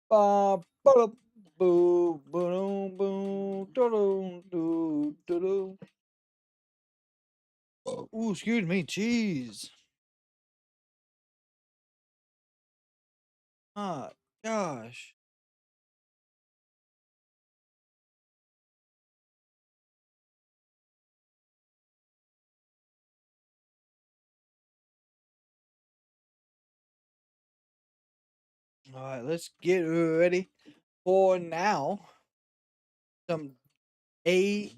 Ba, ba, da, boo, boom, boom, do, do, do, do. Ooh, excuse me, jeez. Ah, gosh. All right, let's get ready for now some AEW.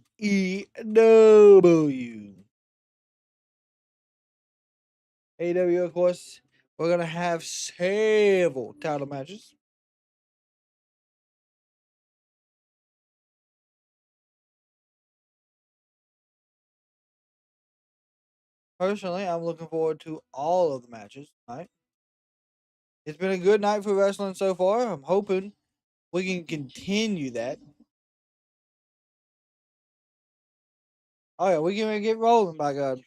AEW, of course, we're going to have several title matches. Personally, I'm looking forward to all of the matches tonight. It's been a good night for wrestling so far. I'm hoping we can continue that. Oh, yeah, we're going to get rolling, by God.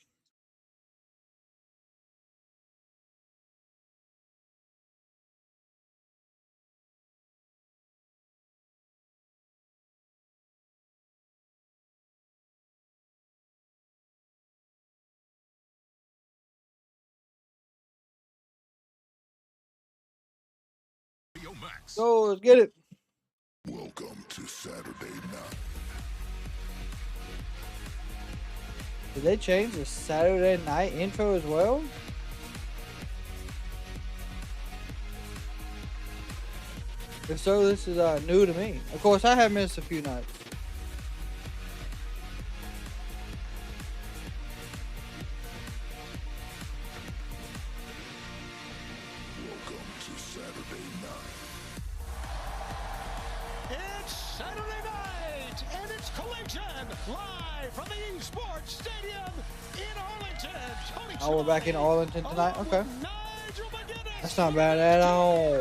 So, let's get it. Welcome to Saturday night. Did they change the Saturday night intro as well? If so, this is new to me. Of course, I have missed a few nights. Welcome to Saturday night. It's Saturday night, and it's Collision, live from the Esports Stadium in Arlington. Oh, we're back in Arlington tonight? Okay. That's not bad at all.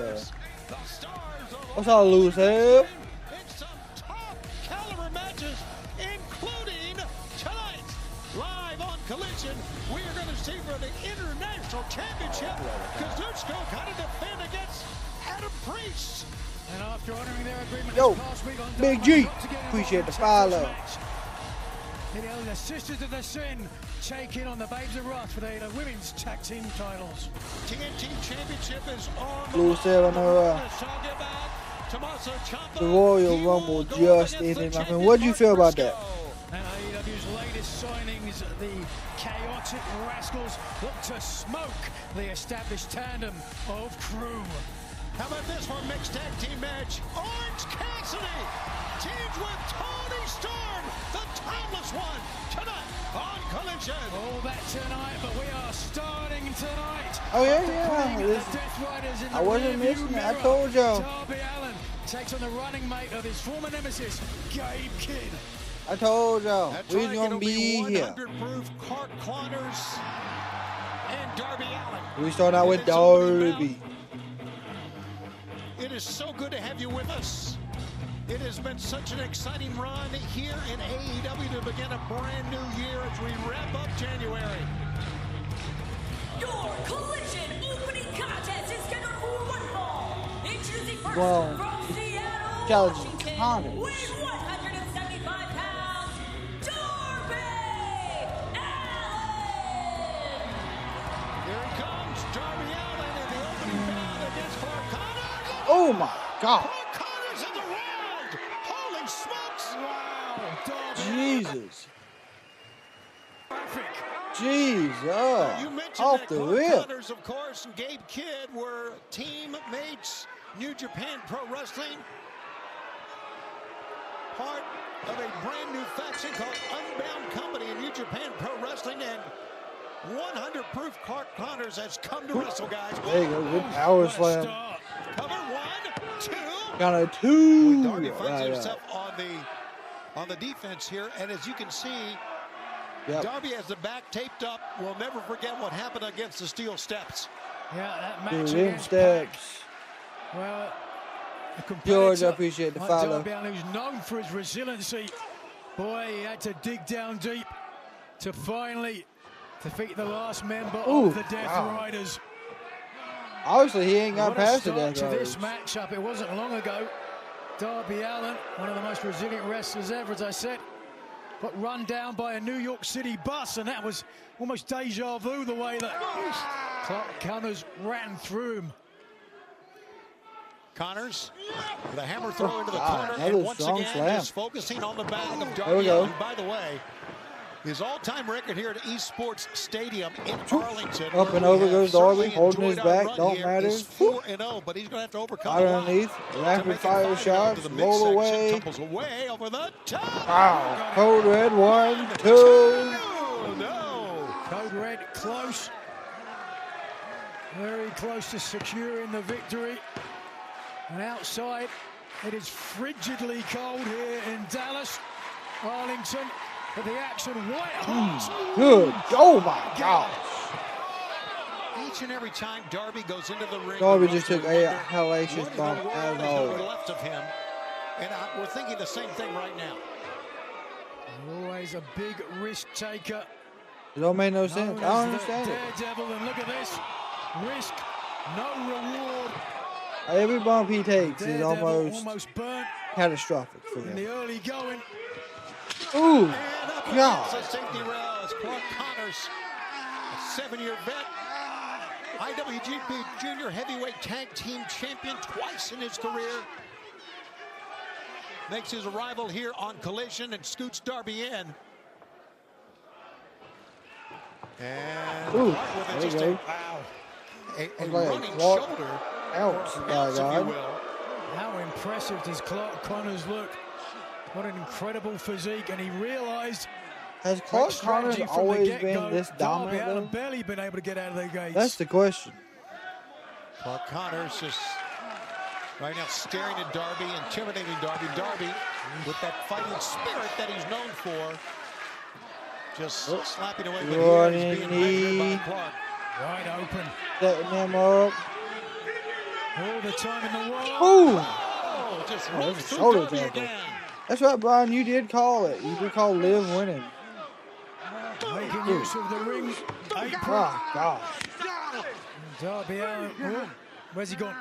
What's all loose here? It's some top caliber matches, including tonight, live on Collision. We are going to see for the International Championship, Kazuchika kind of defend against Adam Priest. And after honoring their agreement Yo, this past week on Big Dynamite, G, once again, appreciate the it's follow. match. The Sisters of the Sin take in on the Babes of Wrath for the women's tag team titles. TNT Championship is on the Blue Sail on Let's talk about Tommaso Ciampa. The Royal He will Rumble go just against ended, the my friend. champion, What do you Mark feel about that? Briscoe. And AEW's latest signings, the Chaotic Rascals, look to smoke the established tandem of Crew. How about this for a mixed tag team match? Orange Cassidy teams with Tony Storm, the timeless one, tonight on Collision. All that tonight, but we are starting tonight. Oh, yeah, After yeah. putting This- the Death Riders in I the wasn't rearview missing it. I mirror. told y'all. Darby Allin takes on the running mate of his former nemesis, Gabe Kidd. I told y'all. That's We're right, going it'll to be here. 100 proof Clark Connors and Darby Allin. We start out In with this opening Darby. bout. It is so good to have you with us. It has been such an exciting run here in AEW to begin a brand new year as we wrap up January. Your Collision opening contest is scheduled for one fall. Introducing first Well, from Seattle, challenging Washington, Connors. weighing 175 pounds, Darby Allin. Here he comes, Darby Allin in the opening bout against Clark Connors. Oh, my God. Clark Connors in the round. Holy smokes. Wow, Darby Jesus. Traffic. Jesus. You mentioned Off that the Clark rip. Connors, of course, and Gabe Kidd were teammates. New Japan Pro Wrestling. Part of a brand new faction called Unbound Company in New Japan Pro Wrestling, and 100 proof Clark Connors has come to wrestle, guys. There you go. Good power What a slam. start. Cover one, two. Got a two. Darby finds Right, himself on the defense here, and as you can see, Yep. Darby has the back taped up. We'll never forget what happened against the steel steps. Yeah, that Dude, match them against Pac. steps. Well, a competitor George, I appreciate the like follow. Darby Allin, who's known for his resiliency. Boy, he had to dig down deep to finally defeat the last member Ooh, of the Death wow. Riders. Obviously, he ain't got What a past the start death to this throes. matchup. It wasn't long ago. Darby Allin, one of the most resilient wrestlers ever, as I said, got run down by a New York City bus, and that was almost deja vu the way that Clark Connors ran through him. Connors with a hammer throw into the God, corner, another and once strong again slam. just focusing on the back of There we Darby go. Allin. By the way, his all-time record here at Esports Stadium in Arlington. Up where and we over have goes Darby, certainly holding his enjoyed our back, run don't here, matter. is 4-0, but he's going to have to overcome Right a lot underneath, to rapid make it fire 5-0 shots, to the roll midsection, away. tumbles away over the top. Wow, Code Red, 1, 2. Oh, no. Code Red close. Very close to securing the victory. And outside, it is frigidly cold here in Dallas, Arlington. But the action, white hot. Good. Oh my gosh. Each and every time Darby goes into the ring, Darby the just refs took will a wonder hellacious what in the bump world as is always. left of him. And we're thinking the same thing right now. Always a big risk taker. It don't make no sense. Known I don't as the understand it. Daredevil, and look at this. Risk, no reward. Every bump he takes is Daredevil almost burnt catastrophic for in him. the early going. Ooh, And up God. against the safety rails, Clark Connors, a 7-year vet, IWGP Junior Heavyweight Tag Team Champion twice in his career. Makes his arrival here on Collision and scoots Darby in. And Ooh, Hart with there it, you just go. a Like a running Clark shoulder, ounce, or by ounce, if you God. will. How impressive does Clark Connors look? What an incredible physique, and he realized Has Clark great Connors strategy from the always get-go. been this Darby dominant Allin though? barely been able to get out of the gates. That's the question. Clark Connors just right now staring at Darby, intimidating Darby. Darby, with that fighting spirit that he's known for, just slapping away. But here Running he's being measured knee. by Clark. wide open. Setting him up. All the time in the world. Ooh. Oh, just Oh, runs that's a through shoulder Darby tackle. again. That's right, Brian. You did call it. You did call Liv winning. Making use of the ring apron. Oh, gosh. Darby Allin. Oh, where's he gone?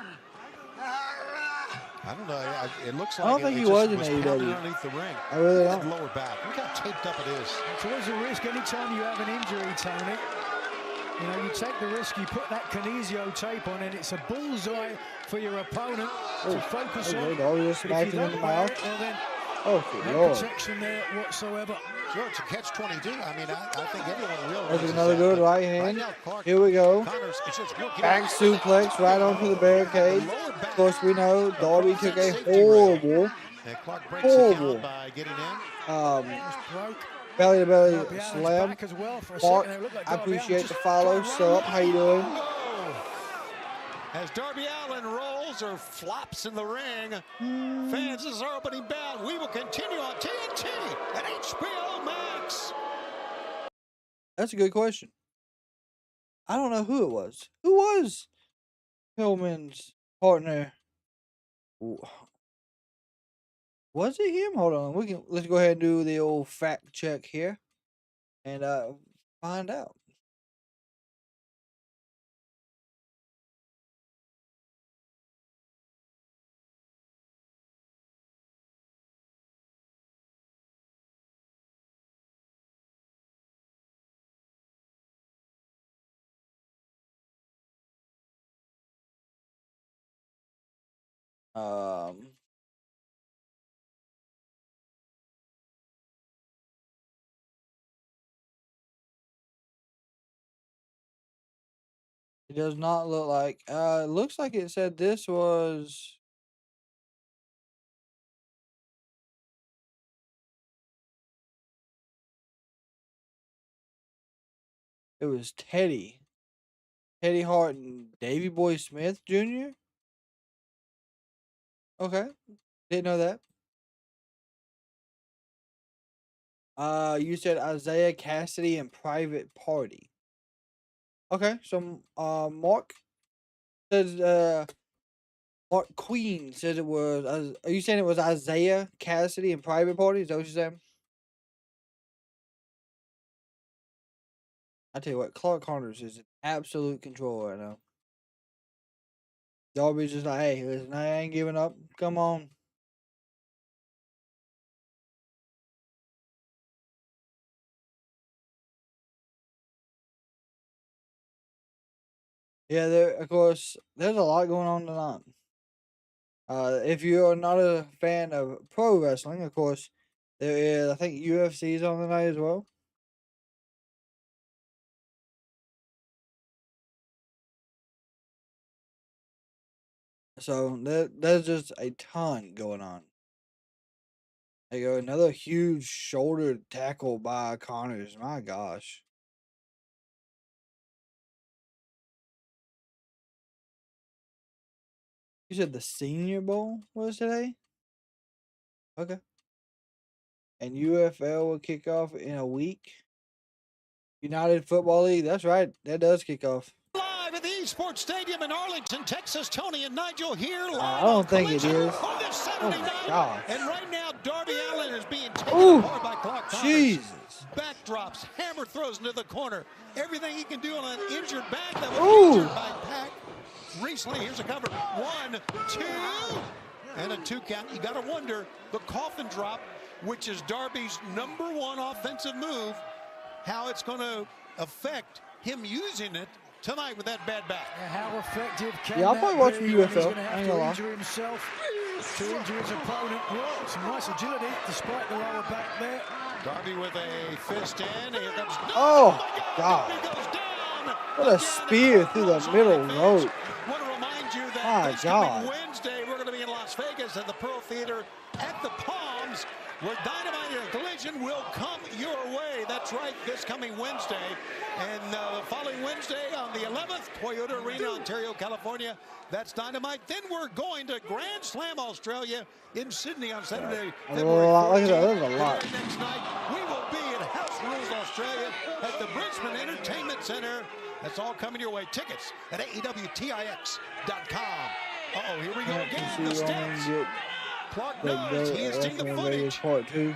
I don't know. It looks I like don't think it he just was in pounded AEW. underneath the ring. I really That don't. lower back. Look how taped up it is. It's always a risk anytime you have an injury, Tony. You know, you take the risk, you put that kinesio tape on, and it's a bullseye for your opponent to focus Okay, on. Darby just But smacked if you him in the don't wear mouth. it, well then, Oh, good no Lord. protection there whatsoever. Sure, it's a catch-22. I mean, I think everyone realizes There's another that, good but right Right hand. now, Clark Here we go. Connors is just working Back out. suplex right onto the barricade. The lower back. Of course, we know Darby took a Safety rail. horrible And Clark breaks the horrible count by getting in. Broke. belly-to-belly Darby Allin's slam. back as well for a Mark, second. It looked like I Darby Allin appreciate just the follow. trying to Sup? How you doing? Oh. As Darby Allin rolls or flops in the ring, fans, this is our opening bout. We will continue on TNT and HBO Max. That's a good question. I don't know who it was. Who was Pillman's partner? Was it him? Hold on. Let's go ahead and do the old fact check here and find out. Um It does not look like. It looks like it said this was. It was Teddy Hart and Davy Boy Smith Jr. Okay, didn't know that. You said Isaiah Cassidy and Private Party. Okay, so Mark says Mark Queen says it was. Are you saying it was Isaiah Cassidy and Private Party? Is that what you're saying? I tell you what, Clark Connors is in absolute control right now. Darby's just like, hey, listen, I ain't giving up. Come on. Yeah, of course, there's a lot going on tonight. If you're not a fan of pro wrestling, of course, there is, I think, UFC's on tonight as well. So there's just a ton going on. There you go, another huge shoulder tackle by Connors. My gosh. You said the Senior Bowl was today? Okay. And UFL will kick off in a week. United Football League, that's right. That does kick off. Live at the Esports Stadium in Arlington, Texas. Tony and Nigel here live I don't think it Collision is. on this Saturday night. Gosh. And right now, Darby Allin is being taken Ooh, apart by Clark Connors. Jesus. Backdrops, hammer throws into the corner. Everything he can do on an injured back that was Ooh. injured by Pac. Recently, here's a cover. 1, 2, and a 2 count. You got to wonder, the coffin drop, which is Darby's #1 offensive move, how it's going to affect him using it tonight with that bad back. How effective can Yeah, I'll that probably watch be the when he's UFL. gonna I have ain't to gonna lie. injure himself to injure his opponent. Well, some nice agility despite the lower back there. Darby with a fist in. Here comes. Oh, my God. Darby goes down. What a spear through the middle rope. Want to remind you that My this God. coming Wednesday we're going to be in Las Vegas at the Pearl Theater at the Palms, where Dynamite and Collision will come your way. That's right, this coming Wednesday. And the following Wednesday on the 11th, Toyota Arena, Ontario, California. That's Dynamite. Then we're going to Grand Slam, Australia in Sydney on Saturday, February 14th. There's a lot. And then next night, we will be at House Rules, Australia at the Brisbane Entertainment Center. That's all coming your way. Tickets at AEWTIX.com. Uh-oh, here we go again. The steps. Clark knows he is seeing the footage. Part 2.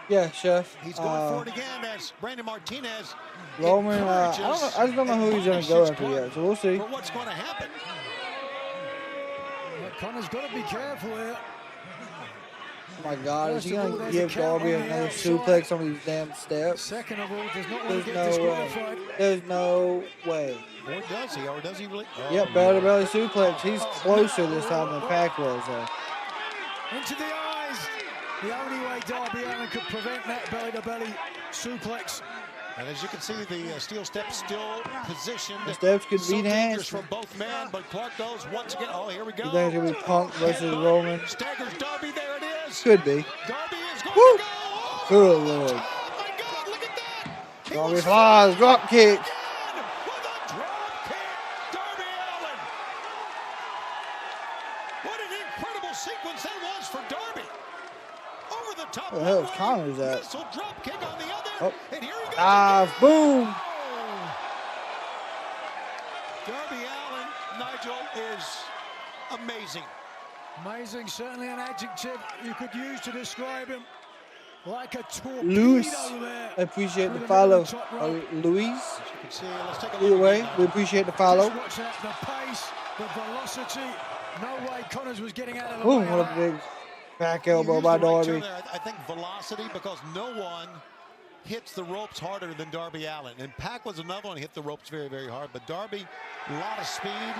Yeah, Chef. He's going for it again as Brandon Martinez Roman, I just don't know who he's going to go after yet, so we'll see. For what's going to happen. Well, Connor's got to be careful here. Oh my God, is he First of going all, to there's a give count Darby on the another outside. suplex on these damn steps? Second of all, does not want There's to get no way. disqualified. There's no way. Or does he? Or does he really? Oh, Yep, belly to belly suplex. He's closer this time than Pac was. Into the eyes. The only way Darby Allin could prevent that belly-to-belly suplex. And as you can see, the steel steps still positioned. The steps could so beat dangerous hands. for both men, but Clark goes once again. Oh, here we go. You think it's going to be Punk versus Roman? Staggers Darby, there it is. Could be. Darby is going Woo! to go. Oh, Good Lord. my God, look at that. He Darby was flies, drop kick. again with a drop kick. Darby Allin. What an incredible sequence that was for Darby. Over the top. Where the hell is one way, Connors at? Missile drop kick on the other. Oh. And here he goes. Dive, boom. Darby Allin, Nigel, is amazing. Amazing, certainly an adjective you could use to describe him. Like a torpedo Luis, there. I appreciate the Through follow. middle top rope. Luis, You can see, let's take a either look way, again. we appreciate the follow. Just watch that, the pace, the velocity. No way Connors was getting out of the Ooh, way. of what a that. big back You elbow used by the right term Darby. there. I think velocity, because no one hits the ropes harder than Darby Allin. And Pac was another one who hit the ropes very, very hard. But Darby, a lot of speed.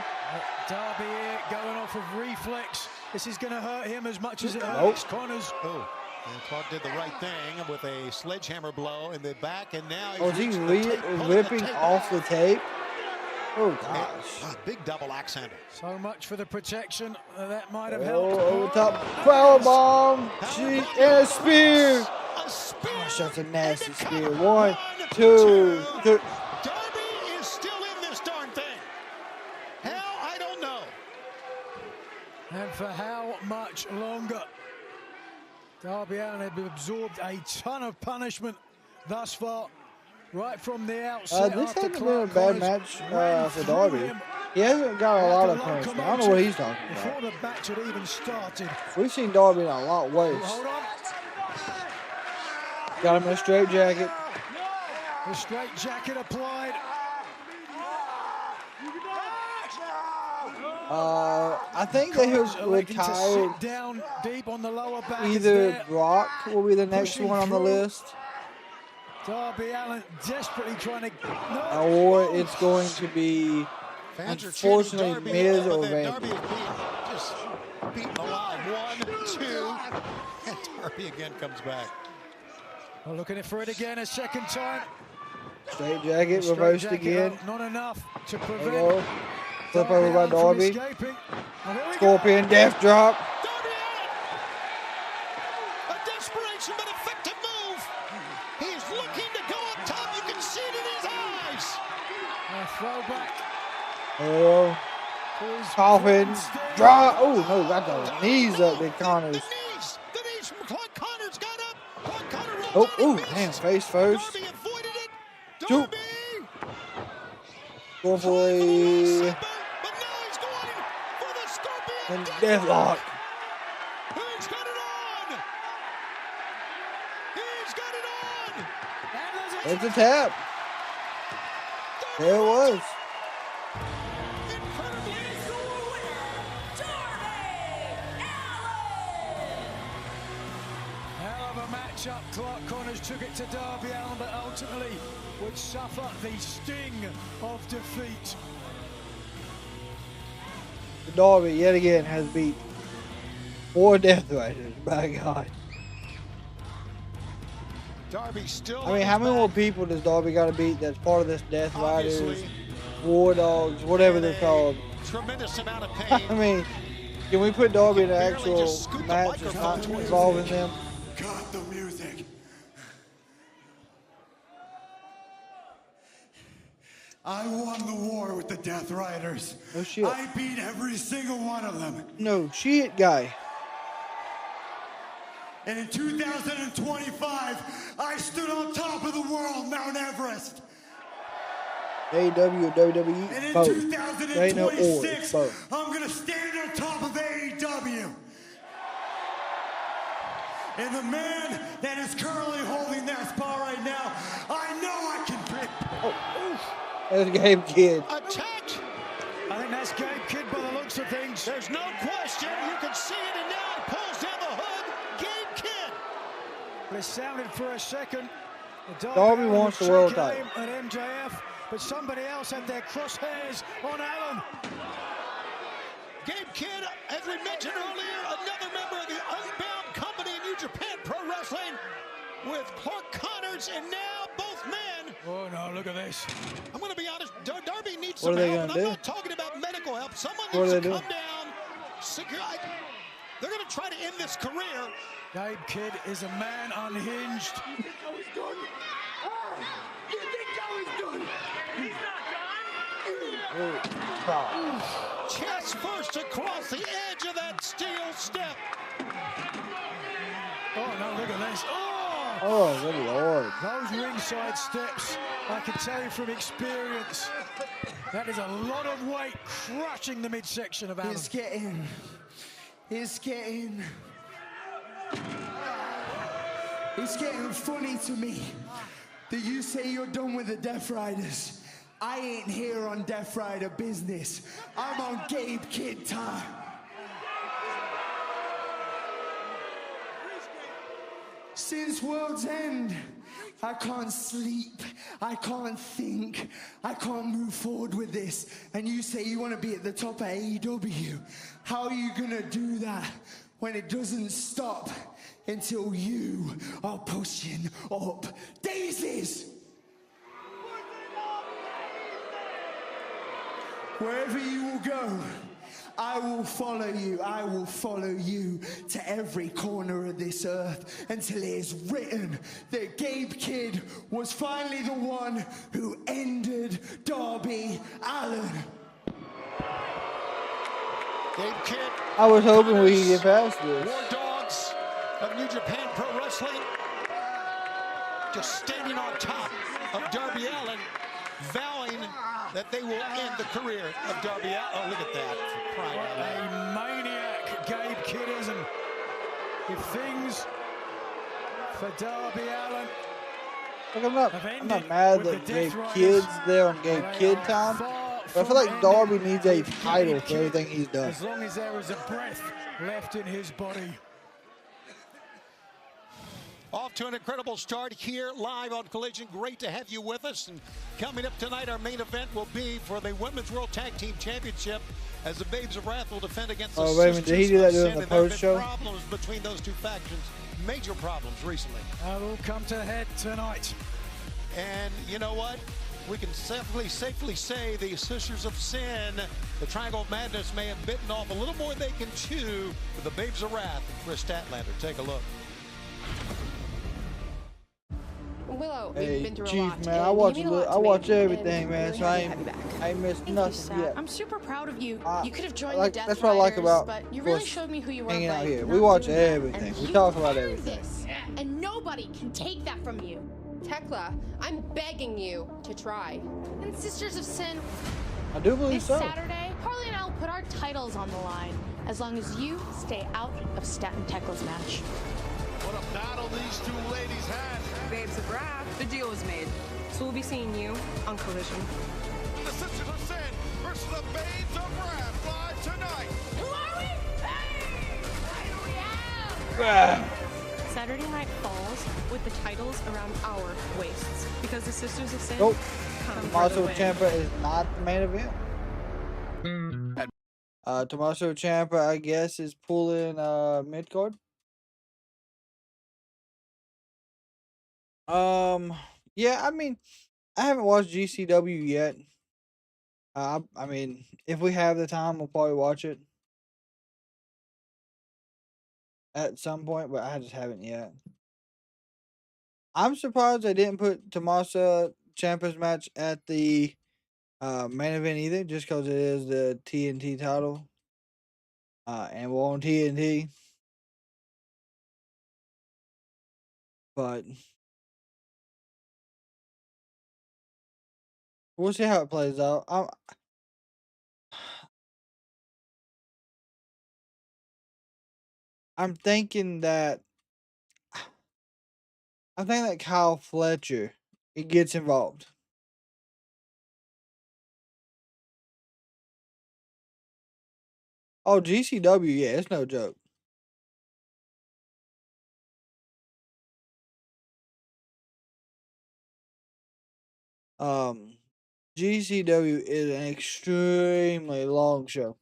Darby here going off of reflex. This is going to hurt him as much as it Nope. hurts Connors. Oh, and Clark did the right thing with a sledgehammer blow in the back. And now he's Oh, is he reaching the tape, pulling the ripping tape off the off. tape? Oh, And, gosh. big double axe handle. So much for the protection. That might have Oh, helped. over top. Power bomb. Gee, and a spear. A spear. Gosh, that's a and nasty the cover. spear. One, two, three. Darby is still in this darn thing. How? I don't know. And for how much longer? Darby Allin had absorbed a ton of punishment thus far, right from the outset. This after hasn't been a Clark bad Connors match ran for through Darby. him He hasn't got a like lot a of punishment. I don't know what he's talking before about. the match had even started. We've seen Darby in a lot worse. Hold on. Got him in a straight jacket. The straight jacket applied. I think they Connors have electing to retired. sit down deep on the lower back. Is Either there. Brock will be the next Pushing one on the through. list, Darby Allin desperately trying to. or it's going to be, Fans are unfortunately, chanting Darby, Miz but or then Randy. Darby is just beaten alive. 1, 2, and Darby again comes back. Well, looking for it again a second time. Straight jacket Straight reversed jacket again. up, not enough to There prevent. you go. Flip over by Allin from Darby. escaping. Oh, here we Scorpion go. death drop. Darby Allin! A desperation but effective move. He's looking to go up top. You can see it in his eyes. A throwback. Oh, to his coffin friend Sting. drop. Oh no, got the knees up, big Connors. The knees from Clark Connors got up. Clark Connor rolls Oh, out and ooh, missed. damn, face first. Darby avoided it. Shoot. Darby Going for trying for the last a supper, but now he's going for the Scorpion and deathlock. He's got it on. He's got it on. It's a tap. There it was. Incredibly. Here's your winner, Darby Allin. Hell of a matchup. Clark Connors took it to Darby Allin, but ultimately would suffer the sting of defeat. Darby yet again has beat 4 Death Riders. My God. Darby still. I mean, how many more people does Darby got to beat that's part of this Death Riders, Obviously, War Dogs, whatever they're called? Tremendous amount of I pain. mean, can we put Darby in an Barely actual just scoot the match that's not microphone involving them? Got the music. I won the war with the Death Riders. No shit. I beat every single one of them. No shit, guy. And in 2025, I stood on top of the world, Mount Everest. AEW or WWE, And in both. There ain't no or, it's 2026, both. I'm gonna stand on top of AEW. And the man that is currently holding that spot right now, I know I can pick. That's Gabe Kidd. Attacked. I think that's Gabe Kidd by the looks of things. There's no question. You can see it, and now it pulls down the hood. Gabe Kidd. But it sounded for a second. Darby wants the world title. At MJF, but somebody else had their crosshairs on Allin. Gabe Kidd, as we mentioned earlier, another member of the Unbound Company in New Japan Pro Wrestling with Clark Connors, and now both men. Oh no, look at this. I'm going to be honest, Darby needs What some are they help, gonna and I'm do? not talking about medical help. Someone What needs are to they come doing? down. They're going to try to end this career. Gabe Kidd is a man unhinged. Chest first across the edge of that steel step. Oh no, look at this. Oh! Oh, good lord. Those ringside steps, I can tell you from experience, that is a lot of weight crushing the midsection of Allin. It's getting funny to me that you say you're done with the Death Riders. I ain't here on Death Rider business. I'm on Gabe Kidd time. Since World's End, I can't sleep, I can't think, I can't move forward with this. And you say you want to be at the top of AEW. How are you gonna do that when it doesn't stop until you are pushing up daisies? Wherever you will go, I will follow you. I will follow you to every corner of this earth until it is written that Gabe Kidd was finally the one who ended Darby Allin. Gabe Kidd. I was hoping we could get past War this. Dogs of New Japan Pro Wrestling just standing on top of Darby Allin, vowing that they will end the career of Darby Allin. Oh, look at that. For crying out loud. A maniac, Gabe Kiddism. If things for Darby Allin Look, I'm have not ended mad with that the Gabe Death Riders, Kidd's there on Gabe they Kidd are time, far, but But I feel like Darby needs a title for everything he's done. As long as there is a breath left in his body. Off to an incredible start here live on Collision. Great to have you with us. And coming up tonight, our main event will be for the Women's World Tag Team Championship as the Babes of Wrath will defend against the Raymond, did he do that during the post show? Problems between those two factions, major problems recently. That will come to head tonight. And you know what? We can safely say the Sisters of Sin, the Triangle of Madness, may have bitten off a little more than they can chew with the Babes of Wrath and Chris Statlander. Take a look. Willow, hey, we've been through Chief, a lot. Man, I watch everything, man. So I ain't missed nothing yet. I'm super proud of you. You could have joined the Death That's what I like about but you really showed me who you were. Hanging out here. We watch everything. We talk about everything. And nobody can take that from you. Tekla, I'm begging you to try. And Sisters of Sin, I do believe this so. Saturday, Harley and I will put our titles on the line as long as you stay out of Stat and Tekla's match. What a battle these two ladies had. Babes of Wrath, the deal is made. So we'll be seeing you on Collision. The Sisters of Sin versus the Babes of Wrath live tonight. Who are we? Hey! What do we have? Saturday Night Falls with the titles around our waists because the Sisters of Sin Nope. come Tommaso for the win. Ciampa is not the main event. Tommaso Ciampa, I guess, is pulling mid card. Yeah, I mean, I haven't watched GCW yet. I mean, if we have the time, we'll probably watch it at some point, but I just haven't yet. I'm surprised they didn't put Tommaso Ciampa's match at the main event either, just because it is the TNT title. And we're on TNT. But we'll see how it plays out. I'm thinking that Kyle Fletcher gets involved. Oh, GCW, yeah, it's no joke. GCW is an extremely long show.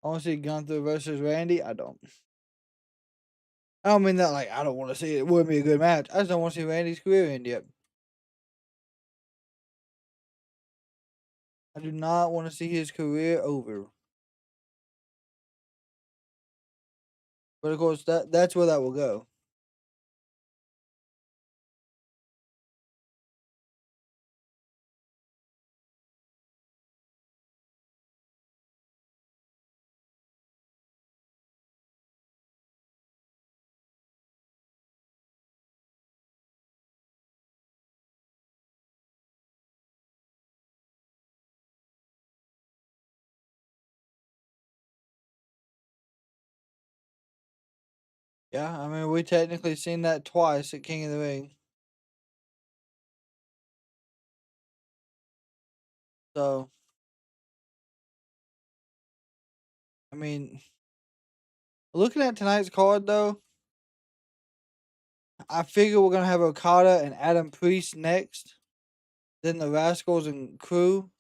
I want to see Gunther versus Randy. I don't mean that like I don't want to see it. It wouldn't be a good match. I just don't want to see Randy's career end yet. I do not want to see his career over. But of course, that's where that will go. Yeah, I mean, we technically seen that twice at King of the Ring. So, I mean, looking at tonight's card, though, I figure we're going to have Okada and Adam Priest next. Then the Rascals and Crew.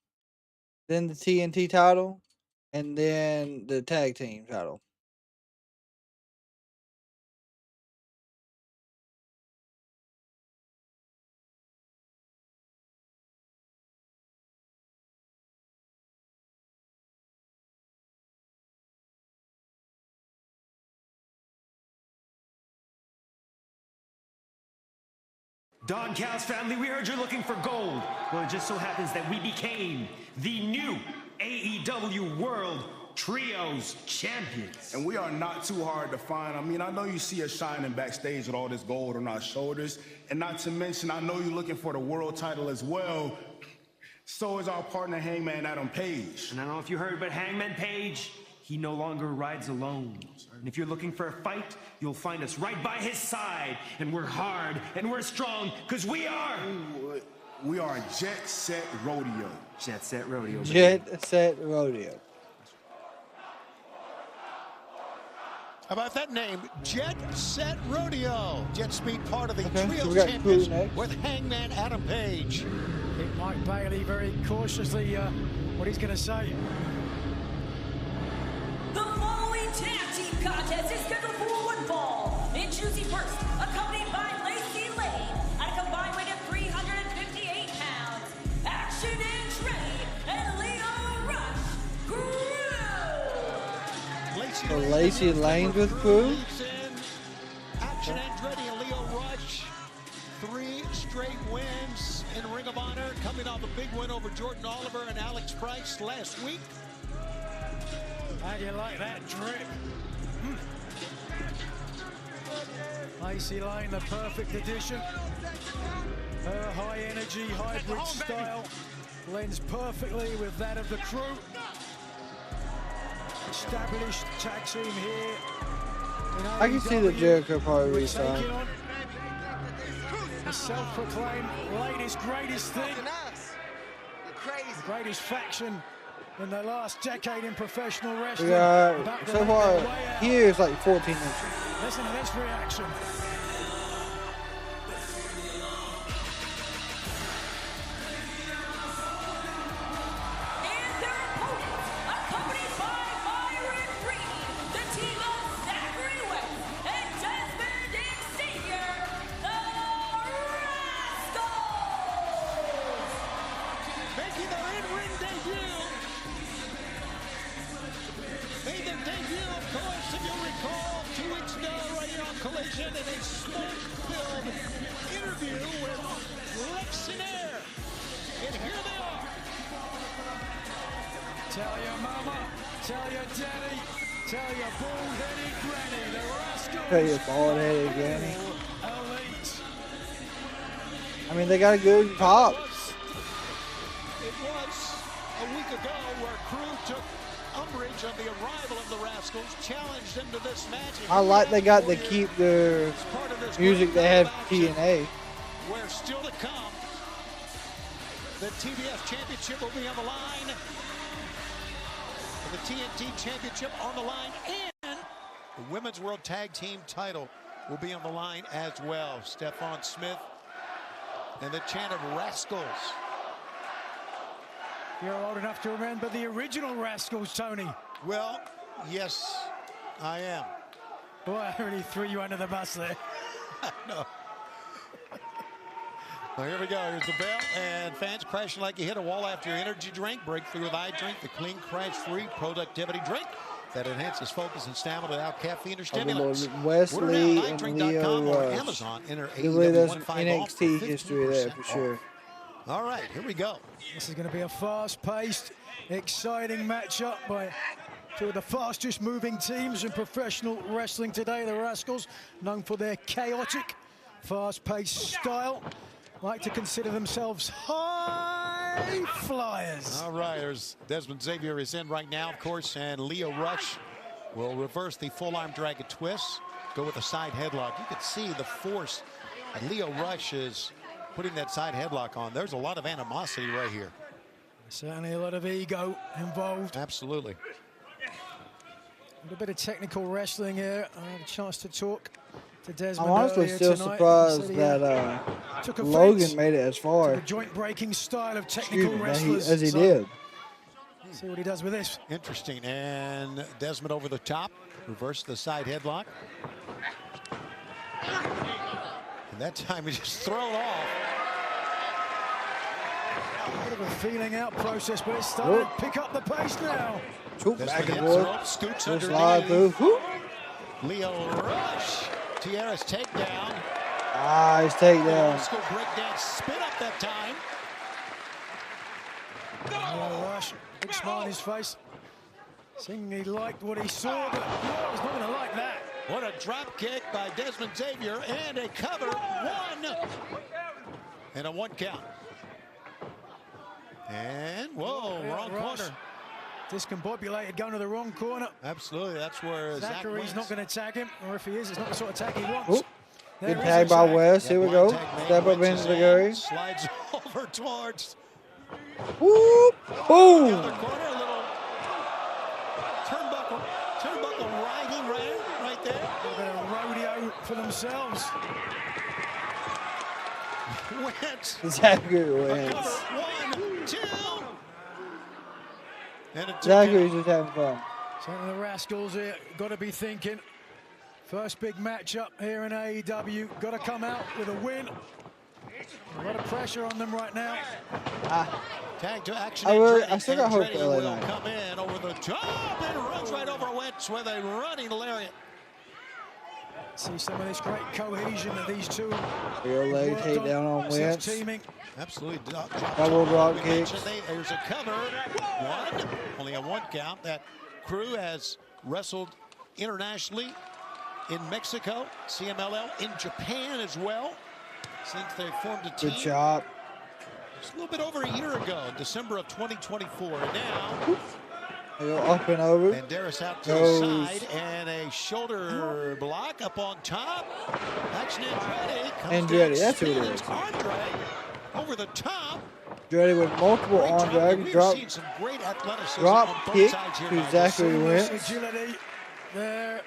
Then the TNT title. And then the tag team title. Don Cal's family, we heard you're looking for gold. Well, it just so happens that we became the new AEW World Trios Champions. And we are not too hard to find. I mean, I know you see us shining backstage with all this gold on our shoulders. And not to mention, I know you're looking for the world title as well. So is our partner, Hangman Adam Page. And I don't know if you heard, but Hangman Page, he no longer rides alone. And if you're looking for a fight, you'll find us right by his side. And we're hard and we're strong, because we are. We are Jet Set Rodeo. Jet Set Rodeo. Jet Set Rodeo. How about that name? Jet Set Rodeo. Jet Speed, part of the Okay, Trio so we got Champions Crew next. with Hangman Adam Page. I think Mike Bailey very cautiously what he's going to say. The following tag team contest is scheduled for one fall. Introducing first, accompanied by Lacey Lane, at a combined weight of 358 pounds, Action Andretti and Leo Rush Crew. So Lacey Lane with Crew. Action Andretti and Leo Rush, 3 straight wins in Ring of Honor, coming off a big win over Jordan Oliver and Alex Price last week. How do you like that drip? Lacey Lane, the perfect addition. Her high energy, hybrid style blends perfectly with that of the Crew. Established tag team here. I can see that Jericho probably resigned. The self-proclaimed latest greatest thing. The greatest faction in the last decade in professional wrestling. Yeah, so far here is like 14 inches. Listen to this reaction. And their opponents, accompanied by Byron Reed, the team of Zachary West and Desmond Xavier, the Rascals. Making their in-ring debut. Made their debut, of course, if you'll recall, 2 weeks ago, right here on Collision, in a smoke-filled interview with Lexinair. And here they are. Tell your mama, tell your daddy, tell your bald-headed granny, the Rascals. Tell your bald-headed granny. Elite. I mean, they got a good pops. It was a week ago where Crew took umbrage on the arrival of the Rascals, challenged them to this match. I like they got to keep their music they had for TNA. Where still to come, the TBS Championship will be on the line. The TNT Championship on the line, and the Women's World Tag Team title will be on the line as well. Stephon Smith and the chant of Rascals. You're old enough to remember the original Rascals, Tony. Well, yes, I am. Boy, I really threw you under the bus there. No. Well, here we go. Here's the bell, and fans crashing like you hit a wall after your energy drink. Breakthrough with iDrink, the clean, crash-free productivity drink that enhances focus and stamina without caffeine or stimulants. Wesley and Leo or Rush. Amazon. Enter I believe there's some 15 NXT history there for sure. All right, here we go. This is going to be a fast-paced, exciting matchup by 2 of the fastest moving teams in professional wrestling today. The Rascals, known for their chaotic, fast-paced style, like to consider themselves high flyers. All right, there's Desmond Xavier is in right now, of course, and Leo Rush will reverse the full arm drag and twist, go with a side headlock. You can see the force, and Leo Rush is putting that side headlock on. There's a lot of animosity right here. Certainly a lot of ego involved. Absolutely. A bit of technical wrestling here. I had a chance to talk to Desmond. I'm honestly still surprised that Logan made it as far. The joint-breaking style of technical wrestlers. As he did. See what he does with this. Interesting. And Desmond over the top. Reverse the side headlock. And that time he just thrown off. A bit of a feeling out process, but it's starting to pick up the pace now. Back and forth. Scoots Just live move. Leo Rush. Tierra's takedown. Nice takedown. Let's go breakdown. Spin up that time. Leo Rush, big smile on his face. Seeming he liked what he saw, but he's not going to like that. What a drop kick by Desmond Xavier, and a cover. 1. And a 1 count. And, whoa, wrong Rush. corner. Discombobulated, going to the wrong corner. Absolutely, that's where Zachary's not going to tag him, or if he is, it's not the sort of tag he wants. Ooh. Good tag by West. Here we go. Step up into the Gary. Slides over towards. Whoop! Boom! Other corner, a little turnbuckle riding right there. A little bit of rodeo for themselves. Wentz. Zachary wins. 1, 2. And Zachary's just having fun. Some of the Rascals here got to be thinking. First big matchup here in AEW. Got to come out with a win. A lot of pressure on them right now. Tag to action. I still got hope for LA will Knight. come in over the top and runs right over Wentz with a running lariat. See some of this great cohesion that these two. Real leg worked takedown on since Wentz. teaming. Absolutely. Double drop kicks. There's a cover. One. Only a 1 count. That crew has wrestled internationally in Mexico, CMLL, in Japan as well, since they formed a team. Good chop. Just a little bit over a year ago, December of 2024. And now, They go up and over. Banderas out to the side, and a shoulder block up on top. Action Andretti, that's who it is. Andre over the top. Andretti with multiple arm drag. We've Drop, seen some great athleticism drop on both kick sides here to tonight. Zachary Seamless Wentz. agility there.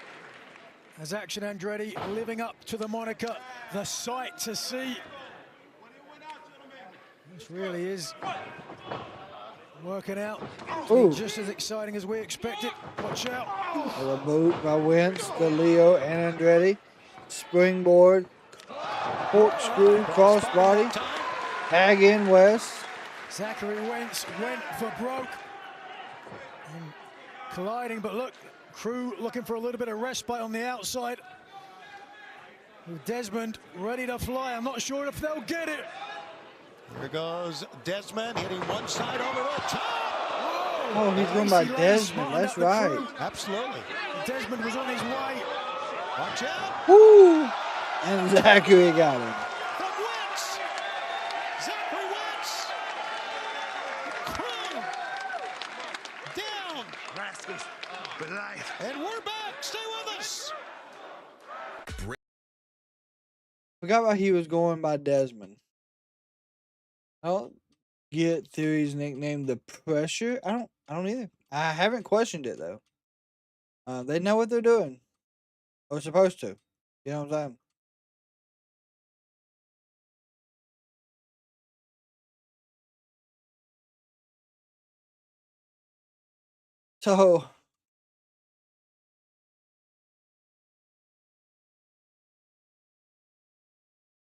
As Action Andretti living up to the moniker, the sight to see. This really is working out. Ooh. Just as exciting as we expected. Watch out. The boot by Wentz, the Leo and Andretti. Springboard, corkscrew, crossbody. Tag in West. Zachary Wentz went for broke. And colliding, but look, crew looking for a little bit of respite on the outside. With Desmond ready to fly. I'm not sure if they'll get it. Here goes Desmond hitting one side over the top. Oh, he's going by Desmond. That's right. Absolutely. Desmond was on his way. Watch out. Woo! And Zachary got him. From Wentz. Zachary Wentz. Crew. Down. Rascals for life. And we're back. Stay with us. Forgot why he was going by Desmond. I don't get Theory's nickname, The Pressure. I don't either. I haven't questioned it though. They know what they're doing. Or supposed to. You know what I'm saying? So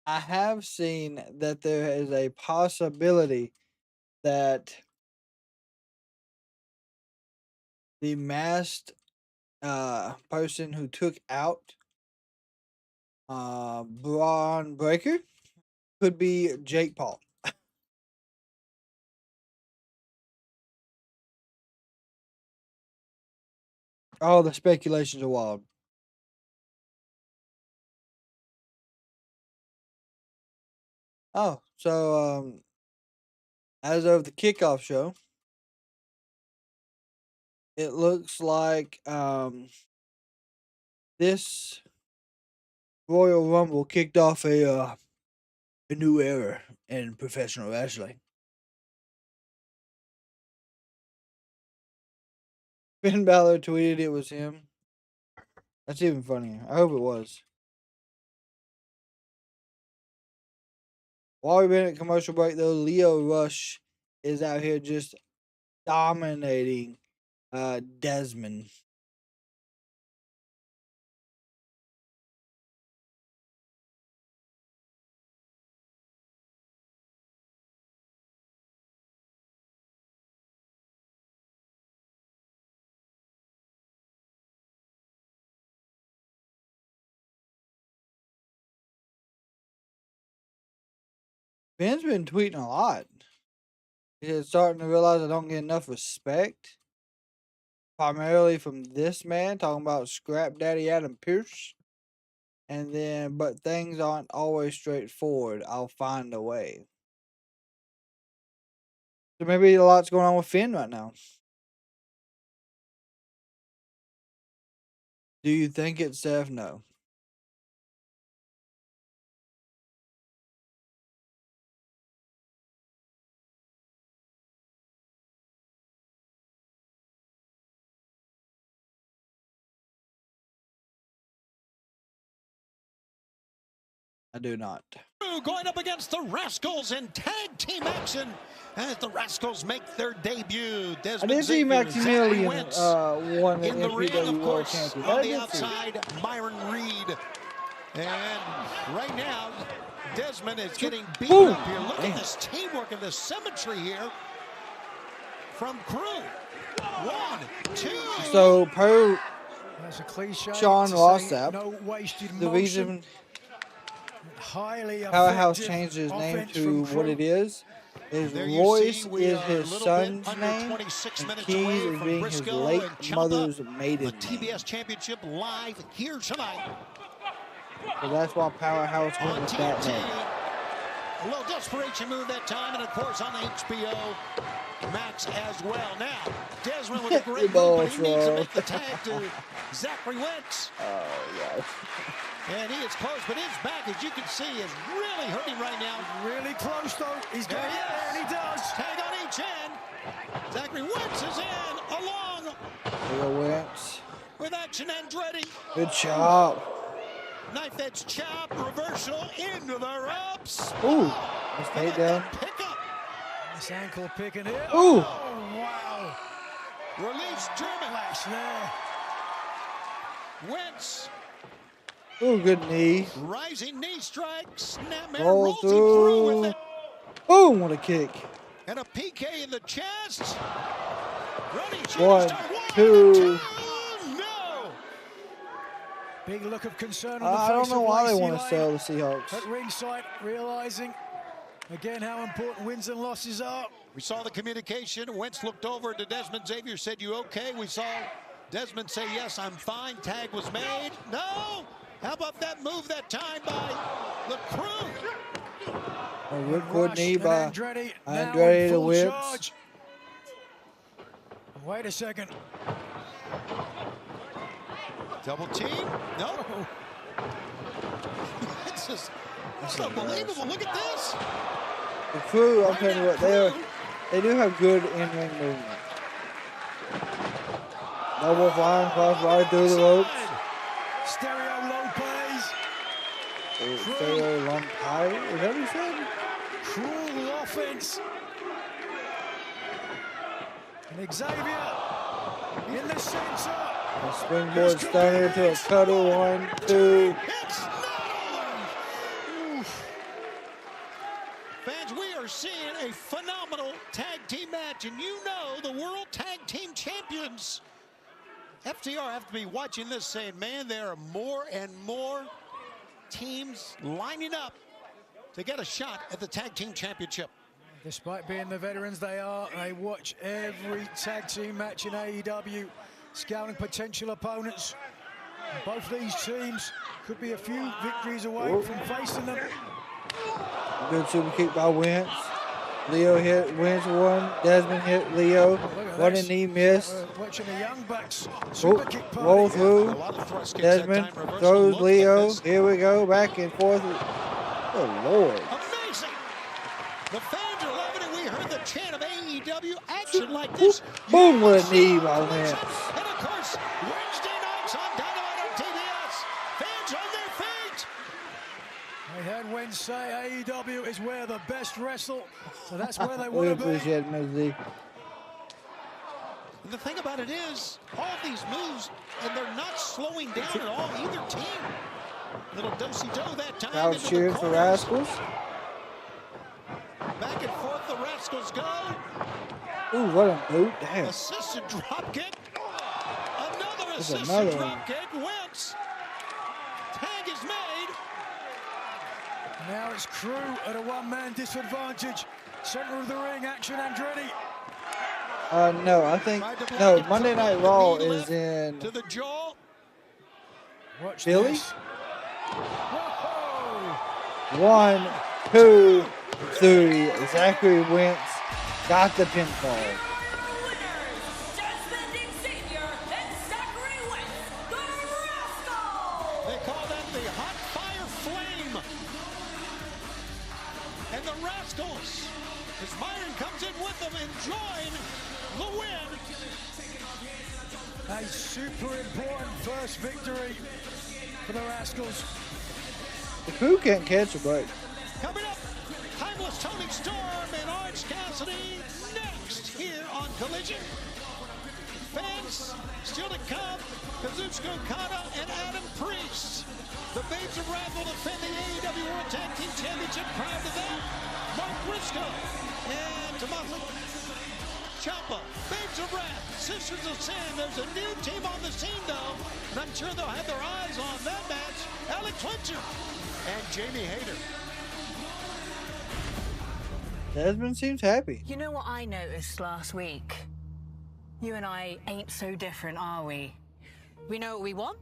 I have seen that there is a possibility that the masked person who took out Braun Breaker could be Jake Paul. Oh, the speculations are wild. Oh, so as of the kickoff show, it looks like this Royal Rumble kicked off a new era in professional wrestling. Finn Balor tweeted it was him. That's even funnier. I hope it was. While we've been at commercial break, though, Leo Rush is out here just dominating Desmond. Ben's been tweeting a lot. He's starting to realize I don't get enough respect. Primarily from this man talking about Scrap Daddy Adam Pearce. And then, but things aren't always straightforward. I'll find a way. So maybe a lot's going on with Finn right now. Do you think it's Seth? No. I do not. Going up against the Rascals in tag team action as the Rascals make their debut. Desmond I did see Maximilian won the in the ring, NPW of World course, Championship. on the outside, Myron Reed. And right now, Desmond is getting beaten up here. Look at this teamwork and the symmetry here from Crew. 1, 2. So, per That's a cliche. Sean to say Rossap, no wasted the motion. reason Highly Powerhouse effective changed his name offense to from what Crew. it is There you Royce see, we is are a his little son's bit under name, 26 and minutes Keys away is from being his Briscoe late and Ciampa. mother's maiden The name. TBS Championship live here tonight So that's why Powerhouse went on with that TNT. name. A little desperation move that time, and of course on HBO Max as well. Now, Desmond with a great move, but he needs to make the tag to Zachary Wentz. Oh, yeah. And he is close, but his back, as you can see, is really hurting right now. Really close, though. He's got it there, and he does. Tag on each end. Zachary Wentz is in, along Leo Wentz. with Action Andretti. Good chop. Knife edge chop, reversal into the ropes. Ooh, nice takedown. Pick up. This ankle picking here. Ooh. Oh, wow. Release German. Flash there. Wentz. Ooh, good knee. Rising knee strike. Snapmare Roll rolls him through with through. it. Boom, what a kick. And a PK in the chest. Running One, star. 1, two. 2. No. Big look of concern on the I don't face know of why they Lacey want to Lane. sell the Seahawks. At ringside, realizing again how important wins and losses are. We saw the communication. Wentz looked over to Desmond. Xavier said, "You okay?" We saw Desmond say, "Yes, I'm fine." Tag was made. No. How about that move that time by the Crew? A ripcord knee and by Andretti now Andretti in to full Wentz. charge. Wait a second. Double team? No. It's just it's unbelievable. Look at this. The Crew, I'm telling you what, they do have good in-ring movement. Double flying crossbody through the ropes. Stereo Lopez. Stereo long tie. Is that what he said? Cruel offense. And Xavier in the center. A springboard stunner to a cutter. 1, 2. It's not over. Fans, we are seeing a phenomenal tag team match, and you know the World Tag Team Champions. FTR have to be watching this saying, man, there are more and more teams lining up to get a shot at the Tag Team Championship. Despite being the veterans they are, they watch every tag team match in AEW, scouting potential opponents. And both these teams could be a few victories away from facing them. Good super kick by Wentz. Leo hit Wentz 1. Desmond hit Leo. Running knee miss. Watching the Young Bucks super kick party. Roll through. Desmond throws Leo. Here we go. Back and forth. Oh, Lord. Amazing. The fans are loving it. We heard the chant of AEW action like this. Boom, what a knee by Wentz. And of course, Wednesday nights on Dynamite on TBS. Fans on their feet. They heard Wentz say AEW is where the best wrestle, so that's where they We want to be. appreciate it, Ms. Z. And the thing about it is, all these moves, and they're not slowing down at all, either team. Little do-si-do that time. Crowd into the cheering for corners. Rascals. Back and forth the Rascals go. Ooh, what a boot. Damn. Assisted drop kick. Another There's assisted another drop one. kick. Wentz. Tag is made. Now it's Crew at a one-man disadvantage. Center of the ring, Action Andretti. No, I think, no, Monday Night Raw is in To the jaw. Watch Philly. this. Whoa! 1, 2, 3. Zachary Wentz got the pinfall. Desmond Xavier and Zachary Wentz, the as Myron comes in with them, enjoying the win. A super important first victory for the Rascals. The crew can't catch a break. Coming up, Timeless Tony Storm and Orange Cassidy next here on Collision. Fans still to come, Kazuchika, Okada, and Adam Priest. The Babes of Wrath will defend the AEW World Tag Team Championship. Prior to that, Mark Briscoe and Tommaso Ciampa. Babes of Wrath, Sisters of Sin. There's a new team on the scene, though, and I'm sure they'll have their eyes on that match. Alex Winter and Jamie Hayter. Desmond seems happy. You know what I noticed last week? You and I ain't so different, are we? We know what we want,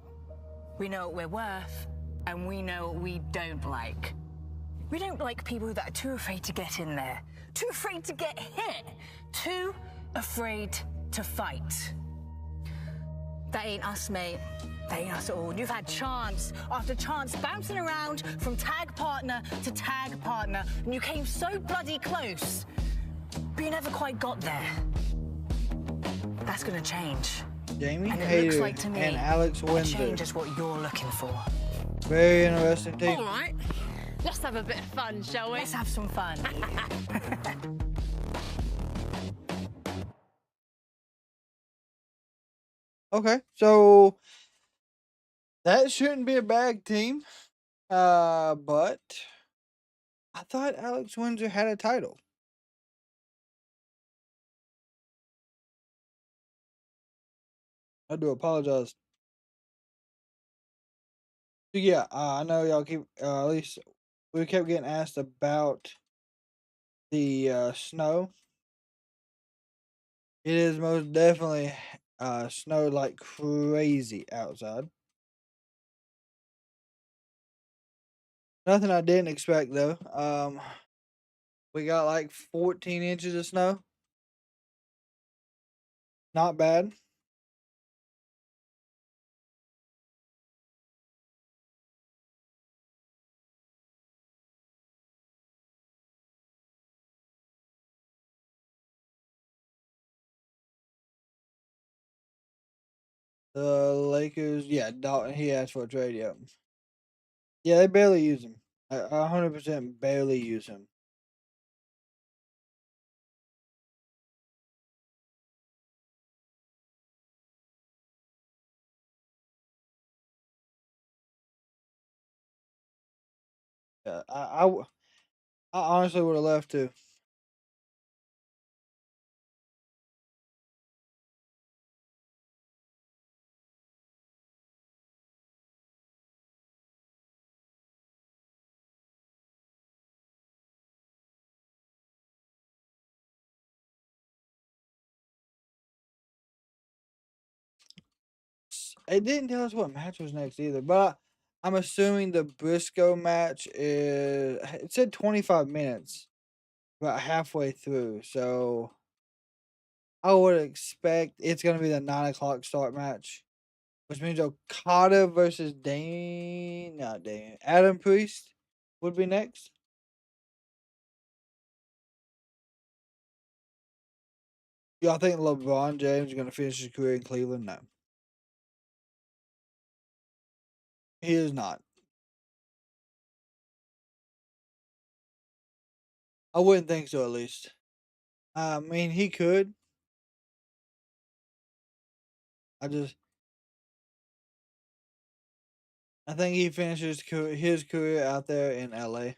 we know what we're worth, and we know what we don't like. We don't like people that are too afraid to get in there, too afraid to get hit, too afraid to fight. That ain't us, mate. That ain't us at all. You've had chance after chance bouncing around from tag partner to tag partner, and you came so bloody close, but you never quite got there. That's gonna change. Jamie and it Hayter looks like to me and Alex Windsor. Change is what you're looking for. Very interesting team. All right, let's have a bit of fun, shall we? Let's have some fun. Okay, so that shouldn't be a bad team. But I thought Alex Windsor had a title. I do apologize. So yeah, I know y'all keep at least we kept getting asked about the snow. It is most definitely snowed like crazy outside. Nothing I didn't expect though. We got like 14 inches of snow. Not bad. The Lakers, yeah, Dalton, he asked for a trade, yeah. Yeah, they barely use him. 100% barely use him. Yeah, I honestly would have left too. It didn't tell us what match was next either, but I'm assuming the Briscoe match is. It said 25 minutes, about halfway through. So I would expect it's gonna be the 9 o'clock start match, which means Okada versus Adam Priest would be next. Y'all think LeBron James is gonna finish his career in Cleveland? No. He is not. I wouldn't think so, at least. I mean, he could. I think he finishes his career out there in LA.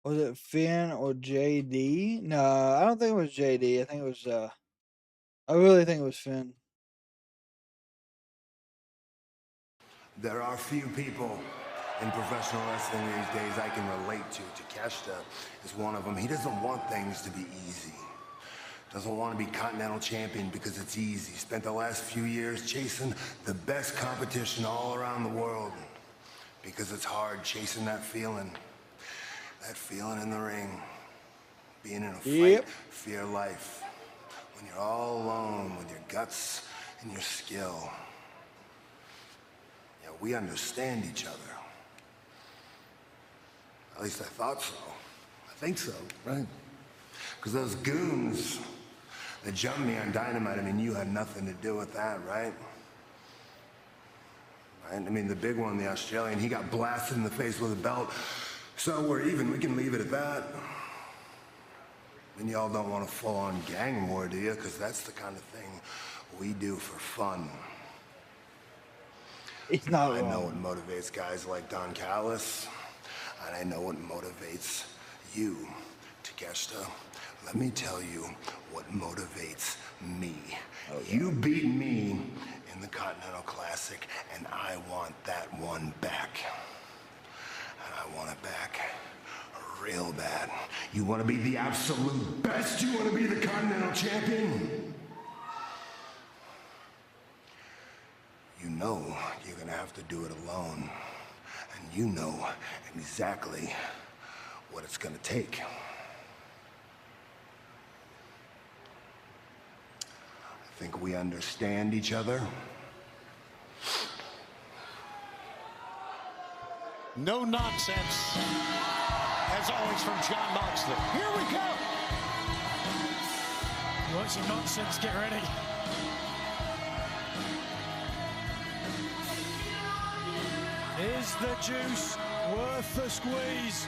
Was it Finn or JD? No, I don't think it was JD. I think it was I really think it was Finn. There are few people in professional wrestling these days I can relate to. Takeshita is one of them. He doesn't want things to be easy. Doesn't want to be Continental Champion because it's easy. Spent the last few years chasing the best competition all around the world because it's hard chasing that feeling in the ring. Being in a fight Yep. for your life. When you're all alone with your guts and your skill. Yeah, we understand each other. At least I thought so. I think so, right? Because those goons that jumped me on Dynamite, I mean, you had nothing to do with that, right? Right? I mean, the big one, the Australian, he got blasted in the face with a belt. So we're even. We can leave it at that. And y'all don't want a full-on gang war, do you? Because that's the kind of thing we do for fun. It's not I know wrong. what motivates guys like Don Callis, and I know what motivates you, Takeshita. Let me tell you what motivates me. You beat me in the Continental Classic, and I want that one back. And I want it back real bad. You want to be the absolute best? You want to be the Continental Champion? You know you're going to have to do it alone. And you know exactly what it's going to take. I think we understand each other. No nonsense, as always, from Jon Moxley. Here we go. You want some nonsense? Get ready. Is the juice worth the squeeze?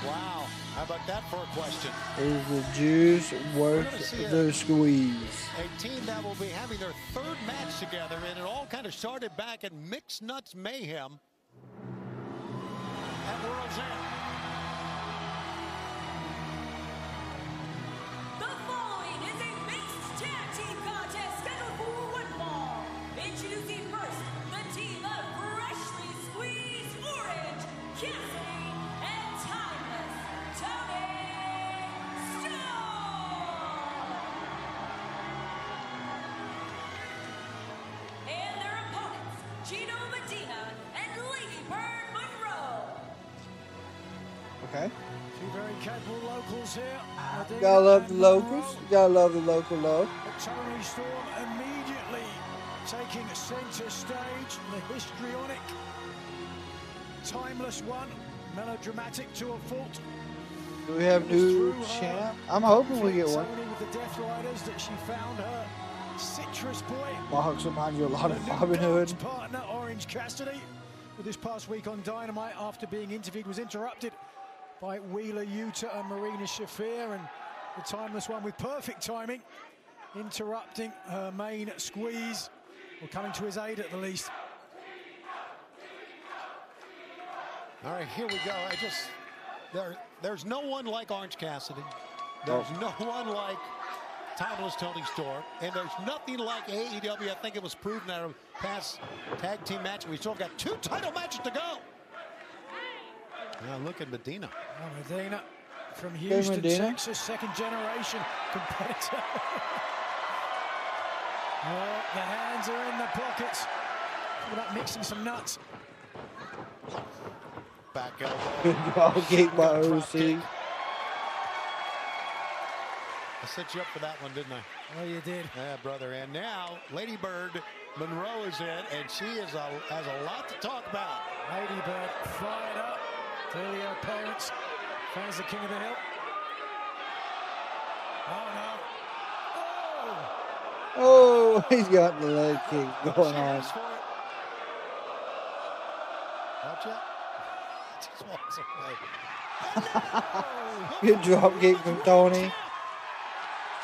Wow, how about that for a question? Is the juice worth the squeeze? A team that will be having their third match together, and it all kind of started back at Mixed Nuts Mayhem at World's End. The following is a mixed tag team contest scheduled for one fall. Introducing first the team of freshly squeezed orange, Cassidy and Timeless Tony Storm. And their opponents, Gino Medina and Lady Bird Monroe. Okay. Two very capable locals here. Medina Gotta love the and locals. Monroe. Gotta love the local love. But Tony Storm immediately taking center stage. The histrionic, timeless one, melodramatic to a fault. Do we have new Through her champ? I'm hoping we get one. Tony with the Death Riders that she found her citrus boy. Mark's remind you a lot of The new Robin Hood. dance partner, Orange Cassidy, who this past week on Dynamite, after being interviewed, was interrupted by Wheeler Yuta and Marina Shafir, and the Timeless one with perfect timing, interrupting her main squeeze, or coming to his aid at the least. All right, here we go. There's no one like Orange Cassidy. There's no one like Timeless Tony Storm, and there's nothing like AEW. I think it was proven at a past tag team match. We still got 2 title matches to go. Now look at Medina. Oh, Medina from Houston, Medina. Texas, second generation competitor. Oh, the hands are in the pockets. Talk about mixing some nuts. Back elbow. Good drop kick by OC. I set you up for that one, didn't I? Oh, you did. Yeah, brother. And now Lady Bird Monroe is in, and she has a lot to talk about. Lady Bird fired up. Clearly her parents, fans of King of the Hill. Oh, no. Oh! Oh, he's got the leg kick going on. Watch out. Just walks away. Good drop kick from Tony.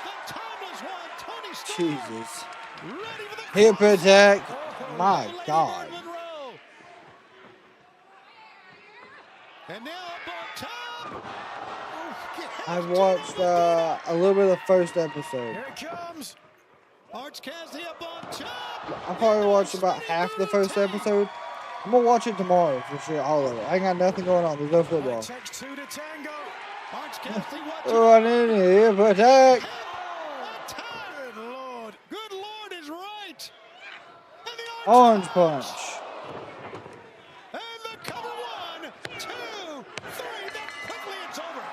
The timeless one, Tony Storm. Jesus. Ready for the Hip attack. Oh, My Lady God. Bird Monroe. And now up on top. I've watched a little bit of the first episode. Here it comes. Orange Cassidy up on top. I probably watched about half the first episode. I'm gonna watch it tomorrow for sure, all of it. I ain't got nothing going on. There's no football. It takes 2 to tango. Orange Cassidy watching. Running hip attack. Good Lord. Good Lord is right. And the Orange punch. And the cover 1, 2, 3. Then quickly it's over.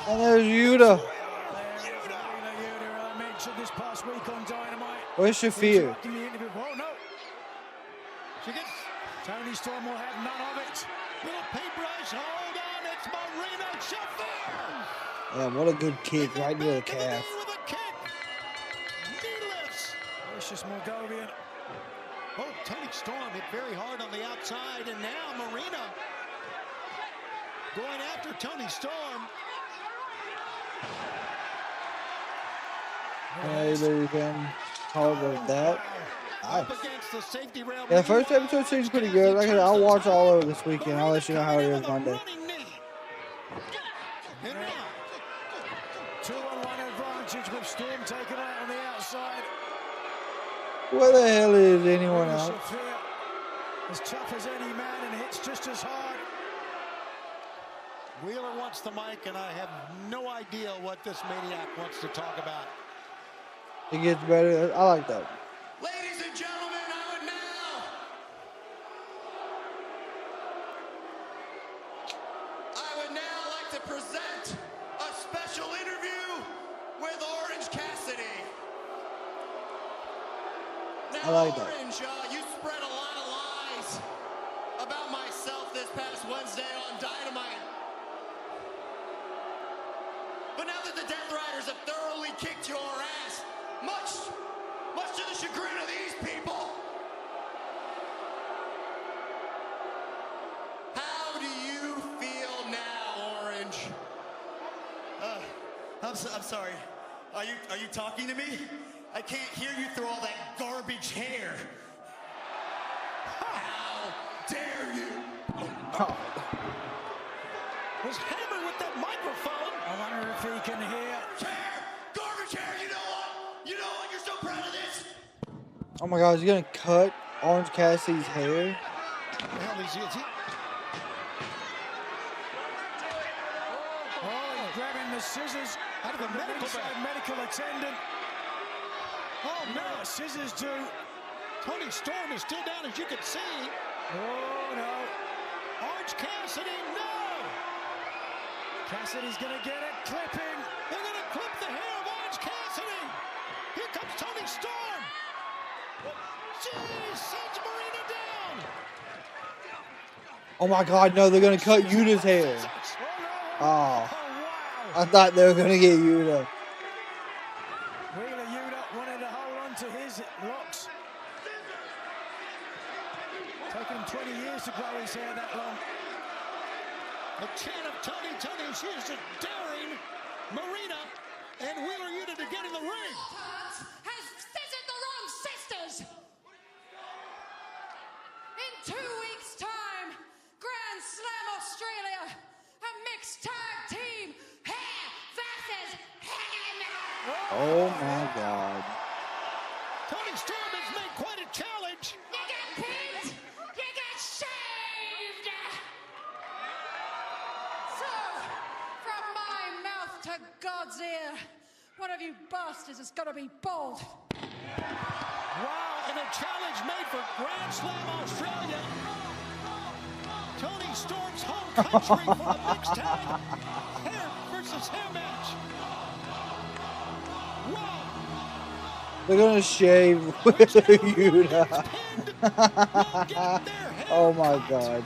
And there's Yuta. I mentioned this past week on Dynamite. Where's Shafir? Interrupting the interview. Oh, no. She gets... Tony Storm will have none of it. Little paintbrush, hold on, it's Marina Shafir. Yeah, what a good kick right to the calf. With a kick. Kneeless. Vicious Moldovan. Oh, Tony Storm hit very hard on the outside, and now Marina going after Tony Storm. Hey, there you can call it that. Nice. Up against the safety rail. Yeah, first episode seems pretty good. Like I said, I'll watch all over this weekend. I'll let you know how it is Monday. And now, 2-on-1 advantage with Storm taken out on the outside. Where the hell is anyone else? As tough as any man and hits just as hard. Wheeler wants the mic, and I have no idea what this maniac wants to talk about. It gets better. I like that. Ladies and gentlemen, I would now like to present a special interview with Orange Cassidy. Now, I like that. Orange, you spread a lot of lies about myself this past Wednesday on Dynamite. But now that the Death Riders have thoroughly kicked your ass, much to the chagrin of these people, how do you feel now, Orange? I'm sorry. Are you talking to me? I can't hear you through all that garbage hair. How dare you? Was hammered with that microphone. I wonder if he can hear. Garbage hair, you know what? You know what? You're so proud of this. Oh my God, he's gonna cut Orange Cassidy's hair. The hell is he? Oh, he's grabbing the scissors Out of the medical attendant. Oh no, scissors too. Tony Storm is still down, as you can see. Oh no. Orange Cassidy, no! Cassidy's gonna get a clipping. They're gonna clip the hair of Orange Cassidy. Here comes Tony Storm. Jeez, sends Marina down. Oh my God, no, they're gonna cut Yuta's hair. Oh, I thought they were gonna get Yuta. Wheeler Yuta wanted to hold on to his locks. Taken him 20 years to grow his hair that long. The chant of Tony, she is just daring Marina and Wheeler Yuta to get in the ring. Has scissored the wrong sisters. In 2 weeks' time, Grand Slam Australia, a mixed tag team, hair versus hair. Oh my God. Tony Storm has made quite a challenge. You get pinned, you get shaved. So, from my mouth to God's ear, one of you bastards has got to be bald. Wow, and a challenge made for Grand Slam Australia. Tony Storm's home country for a mixed tag hair versus hair match. Wow. They're gonna shave Yuta. Oh my God.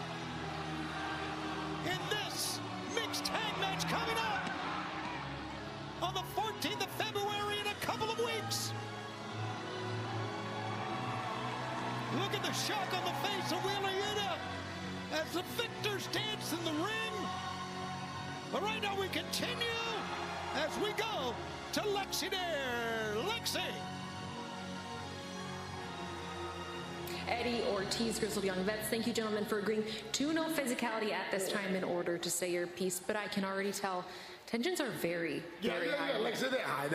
In this mixed tag match coming up on the 14th of February in a couple of weeks. Look at the shock on the face of Wheeler Yuta as the victors dance in the ring. But right now we continue as we go to Lexi there. Lexi. Eddie Ortiz, Grizzled Young Vets, thank you, gentlemen, for agreeing to no physicality at this time in order to say your piece, but I can already tell tensions are very high. Lexi, they're high.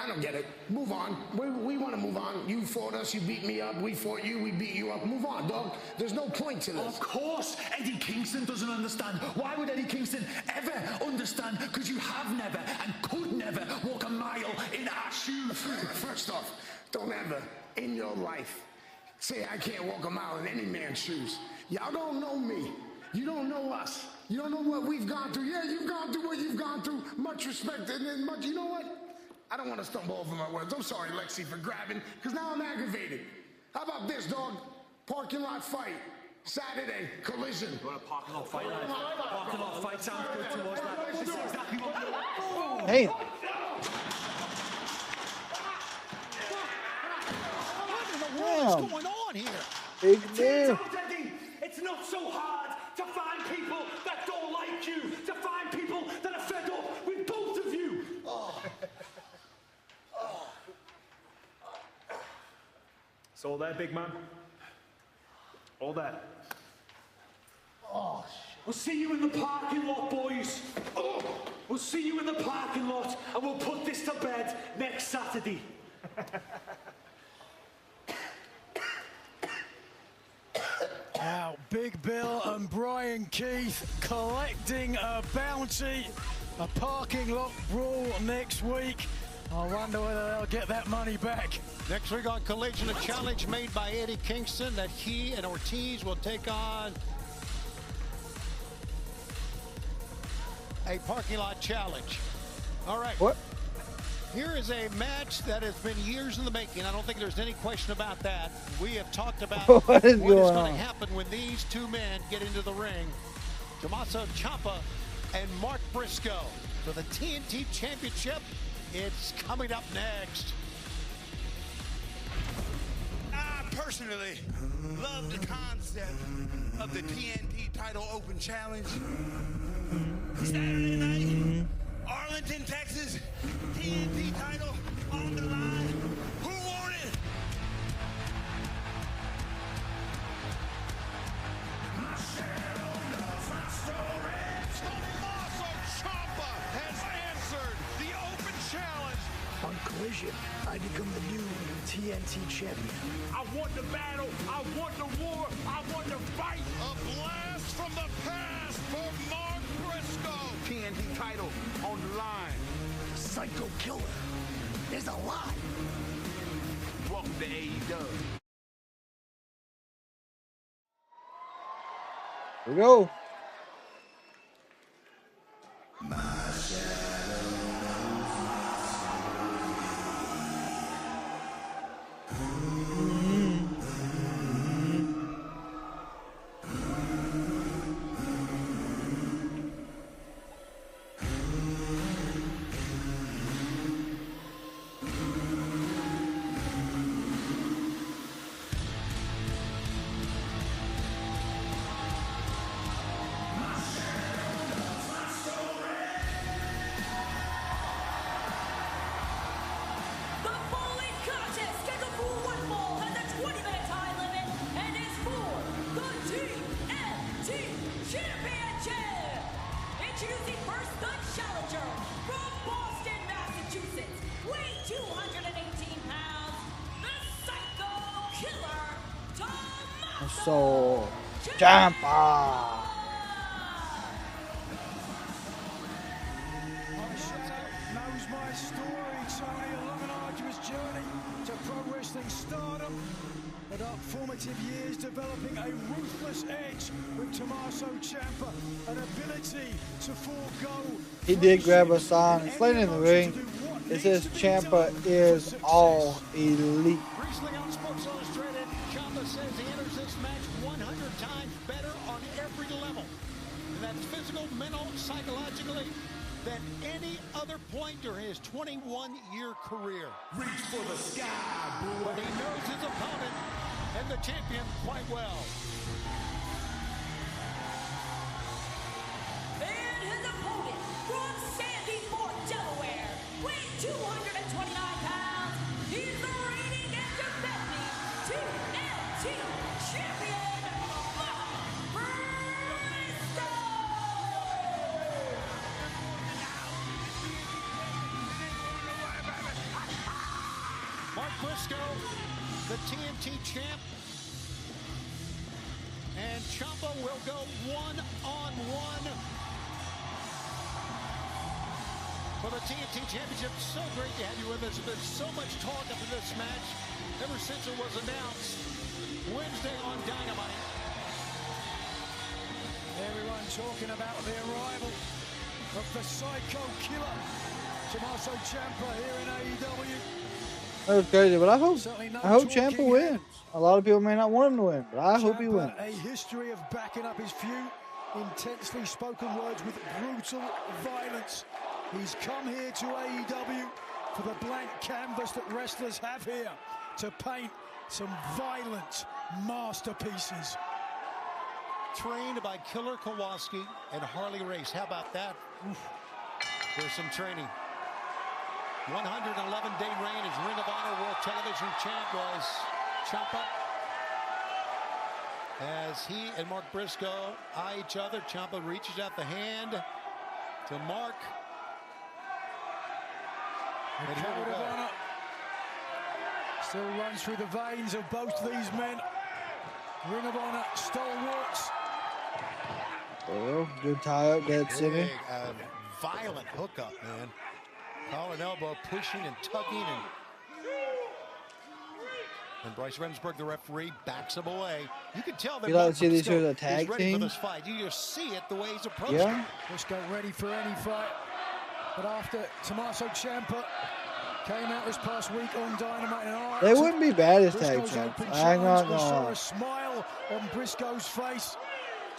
I don't get it. Move on. We want to move on. You fought us, you beat me up. We fought you, we beat you up. Move on, dog. There's no point to this. Of course, Eddie Kingston doesn't understand. Why would Eddie Kingston ever understand? Because you have never and could never walk a mile in our shoes. First off, don't ever in your life say I can't walk a mile in any man's shoes. Y'all don't know me. You don't know us. You don't know what we've gone through. Yeah, you've gone through what you've gone through. Much respect, and then much, you know what? I don't want to stumble over my words. I'm sorry, Lexi, for grabbing, because now I'm aggravated. How about this, dog? Parking lot fight. Saturday, Collision. You want a parking lot fight? Parking lot fight sounds good to us. This is exactly what we want. Hey. What in the world is going on here? Big deal. It's not so hard to find people that don't like you, to find people that are fed up with both of you. It's all that, big man. All that. Oh, We'll see you in the parking lot, boys. We'll see you in the parking lot, and we'll put this to bed next Saturday. Now, Big Bill and Brian Keith collecting a bounty. A parking lot brawl next week. I wonder whether they'll get that money back. Next week on Collision, a challenge made by Eddie Kingston that he and Ortiz will take on a parking lot challenge. All right. What? Here is a match that has been years in the making. I don't think there's any question about that. We have talked about What is going going to on? happen when these two men get into the ring. Tommaso Ciampa and Mark Briscoe for the TNT Championship. It's coming up next. I personally love the concept of the TNT title open challenge. Saturday night, Arlington, Texas, TNT title on the line. Who won it? Tommaso Ciampa has answered the open challenge. On Collision, I become the new TNT champion. I want the battle. I want the war. I want the fight. A blast from the past for Mark Briscoe. TNT title on the line. Psycho killer. There's a lot. Welcome to AEW. Here we go. The following contest scheduled for one fall has a 20-minute time limit and is for the TNT Championship. Introducing first the challenger from Boston, Massachusetts, weighing 218 pounds, the Psycho Killer, Tommaso Ciampa. Knows my story, Tony. A long and arduous journey to pro wrestling stardom. But up formative years developing a ruthless edge with Tommaso Ciampa, an ability to forego. He did grab a sign. It's laying in the ring. It says Ciampa is all elite. Recently on Sports Illustrated, Ciampa says he enters this match 100 times better on every level. And that's physical, mental, psychologically, than any other point during his 21-year career. Reach for the sky, boy. But he knows his opponent and the champion quite well. and his opponent from Sandy Fort, Delaware, weighing 229 pounds. He's the reigning and defending TNT champion, Mark Briscoe. Mark Briscoe, the TNT champ. And Ciampa will go one-on-one for the TNT Championship. So great to have you with us. There's been so much talk up in this match ever since it was announced Wednesday on Dynamite. Everyone talking about the arrival of the Psycho Killer, Tommaso Ciampa, here in AEW. That was crazy, but I hope Ciampa wins. A lot of people may not want him to win, but I hope he wins. A history of backing up his feud, intensely spoken words with brutal violence. He's come here to AEW for the blank canvas that wrestlers have here to paint some violent masterpieces. Trained by Killer Kowalski and Harley Race. How about that? There's some training. 111-day reign as Ring of Honor World Television Champ was Ciampa. As he and Mark Briscoe eye each other, Ciampa reaches out the hand to Mark. And here we go. Still runs through the veins of both these men. Ring of Honor stalwarts. Oh, good tie up, dead center. Violent hookup, man. Collar and elbow, pushing and tugging, and Bryce Remsburg, the referee, backs him away. You can tell that Like to see these Briscoe as a tag is ready team. for this fight. You just see it the way he's approaching. Yeah. Briscoe ready for any fight. But after Tommaso Ciampa came out this past week on Dynamite and Hart, They wouldn't be bad as tag Briscoe's champs. open I ain't challenge, gonna we saw lie. a smile on Briscoe's face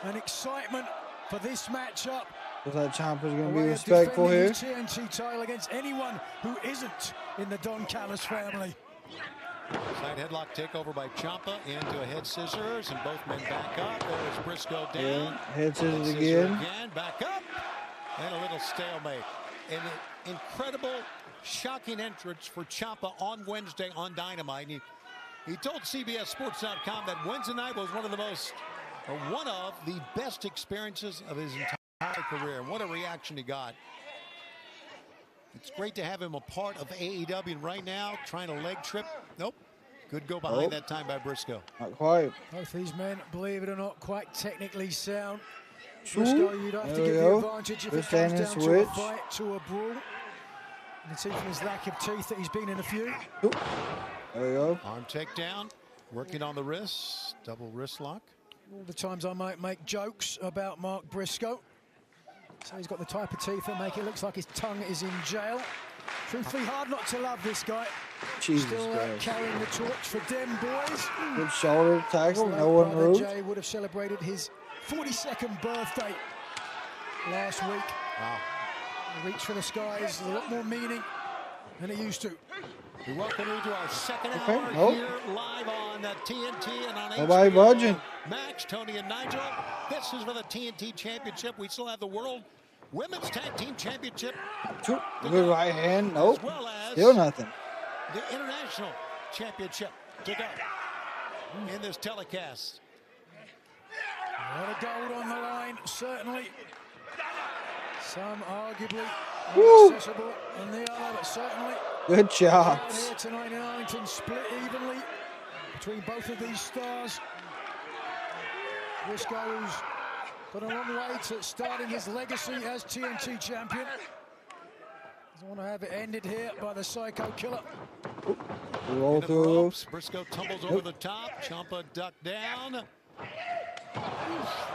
and excitement for this matchup. Looks like Ciampa's gonna A be way of respectful defending here. his TNT title against anyone who isn't in the Don Callis family. Side headlock takeover by Ciampa into a head scissors, and both men back up. There's Briscoe down. Yeah, head scissors Scissor again. back up, and a little stalemate. An incredible, shocking entrance for Ciampa on Wednesday on Dynamite. And he told CBSSports.com that Wednesday night was one of the best experiences of his entire career. And what a reaction he got. It's great to have him a part of AEW, and right now trying a leg trip. Nope. Good go behind that time by Briscoe. Not quite. Both these men, believe it or not, quite technically sound. Ooh, Briscoe, you'd have to there give we the go. advantage if Good it comes standing down to a switch. fight, to a brawl. You can see from his lack of teeth that he's been in a few. Ooh. There we go. Arm takedown, working on the wrist, double wrist lock. All the times I might make jokes about Mark Briscoe. So he's got the type of teeth that make it look like his tongue is in jail. Truthfully, hard not to love this guy. Jesus Still Christ. carrying the torch for them boys. Good shoulder tackle. His No late one brother moved. Jay would have celebrated his 42nd birthday last week. Wow. The reach for the skies, a lot more meaning than it used to. We welcome you to our second Okay, hour nope. here live on TNT and on Nobody HBO budging. Max, Tony and Nigel. This is for the TNT Championship. We still have the World Women's Tag Team Championship. Good right hand. Nope. As well as Still nothing. the International Championship to go in this telecast. A lot of gold on the line, certainly. Some arguably Woo. more accessible than the other, but certainly. Good Crowd chops. here tonight in Arlington, split evenly between both of these stars. Briscoe's got a long way to starting his legacy as TNT champion. Doesn't want to have it ended here by the Psycho Killer. Roll Into the through. ropes. Briscoe tumbles over the top. Ciampa ducked down.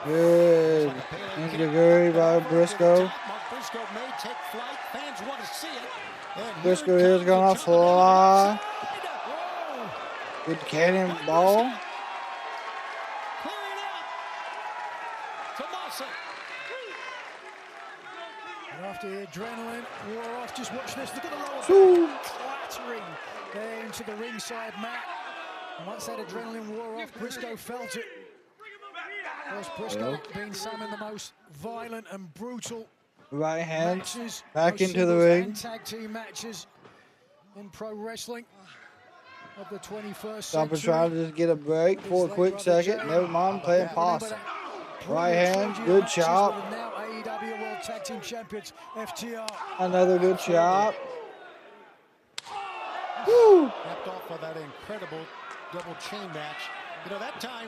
Good. Injiguri by Briscoe. Mark Briscoe may take flight. Fans want to see it. And Briscoe here's gonna fly. Good cannonball. Clearing out. Tommaso. And after the adrenaline wore off, just watch this. Look at the lower Shoo. back clattering there into the ringside mat. And once that adrenaline wore off, Briscoe felt it. Of course, Briscoe being some of the most violent and brutal Right hand. matches, Back both into the singles ring. and tag team matches in pro wrestling of the 21st Ciampa century. trying to just get a break for a quick second. Never mind, playing possum. Right hand, good chop. Now AEW World Tag Team Champions, FTR. Another good chop. Woo! Capped off by that incredible double chain match. You know, that time,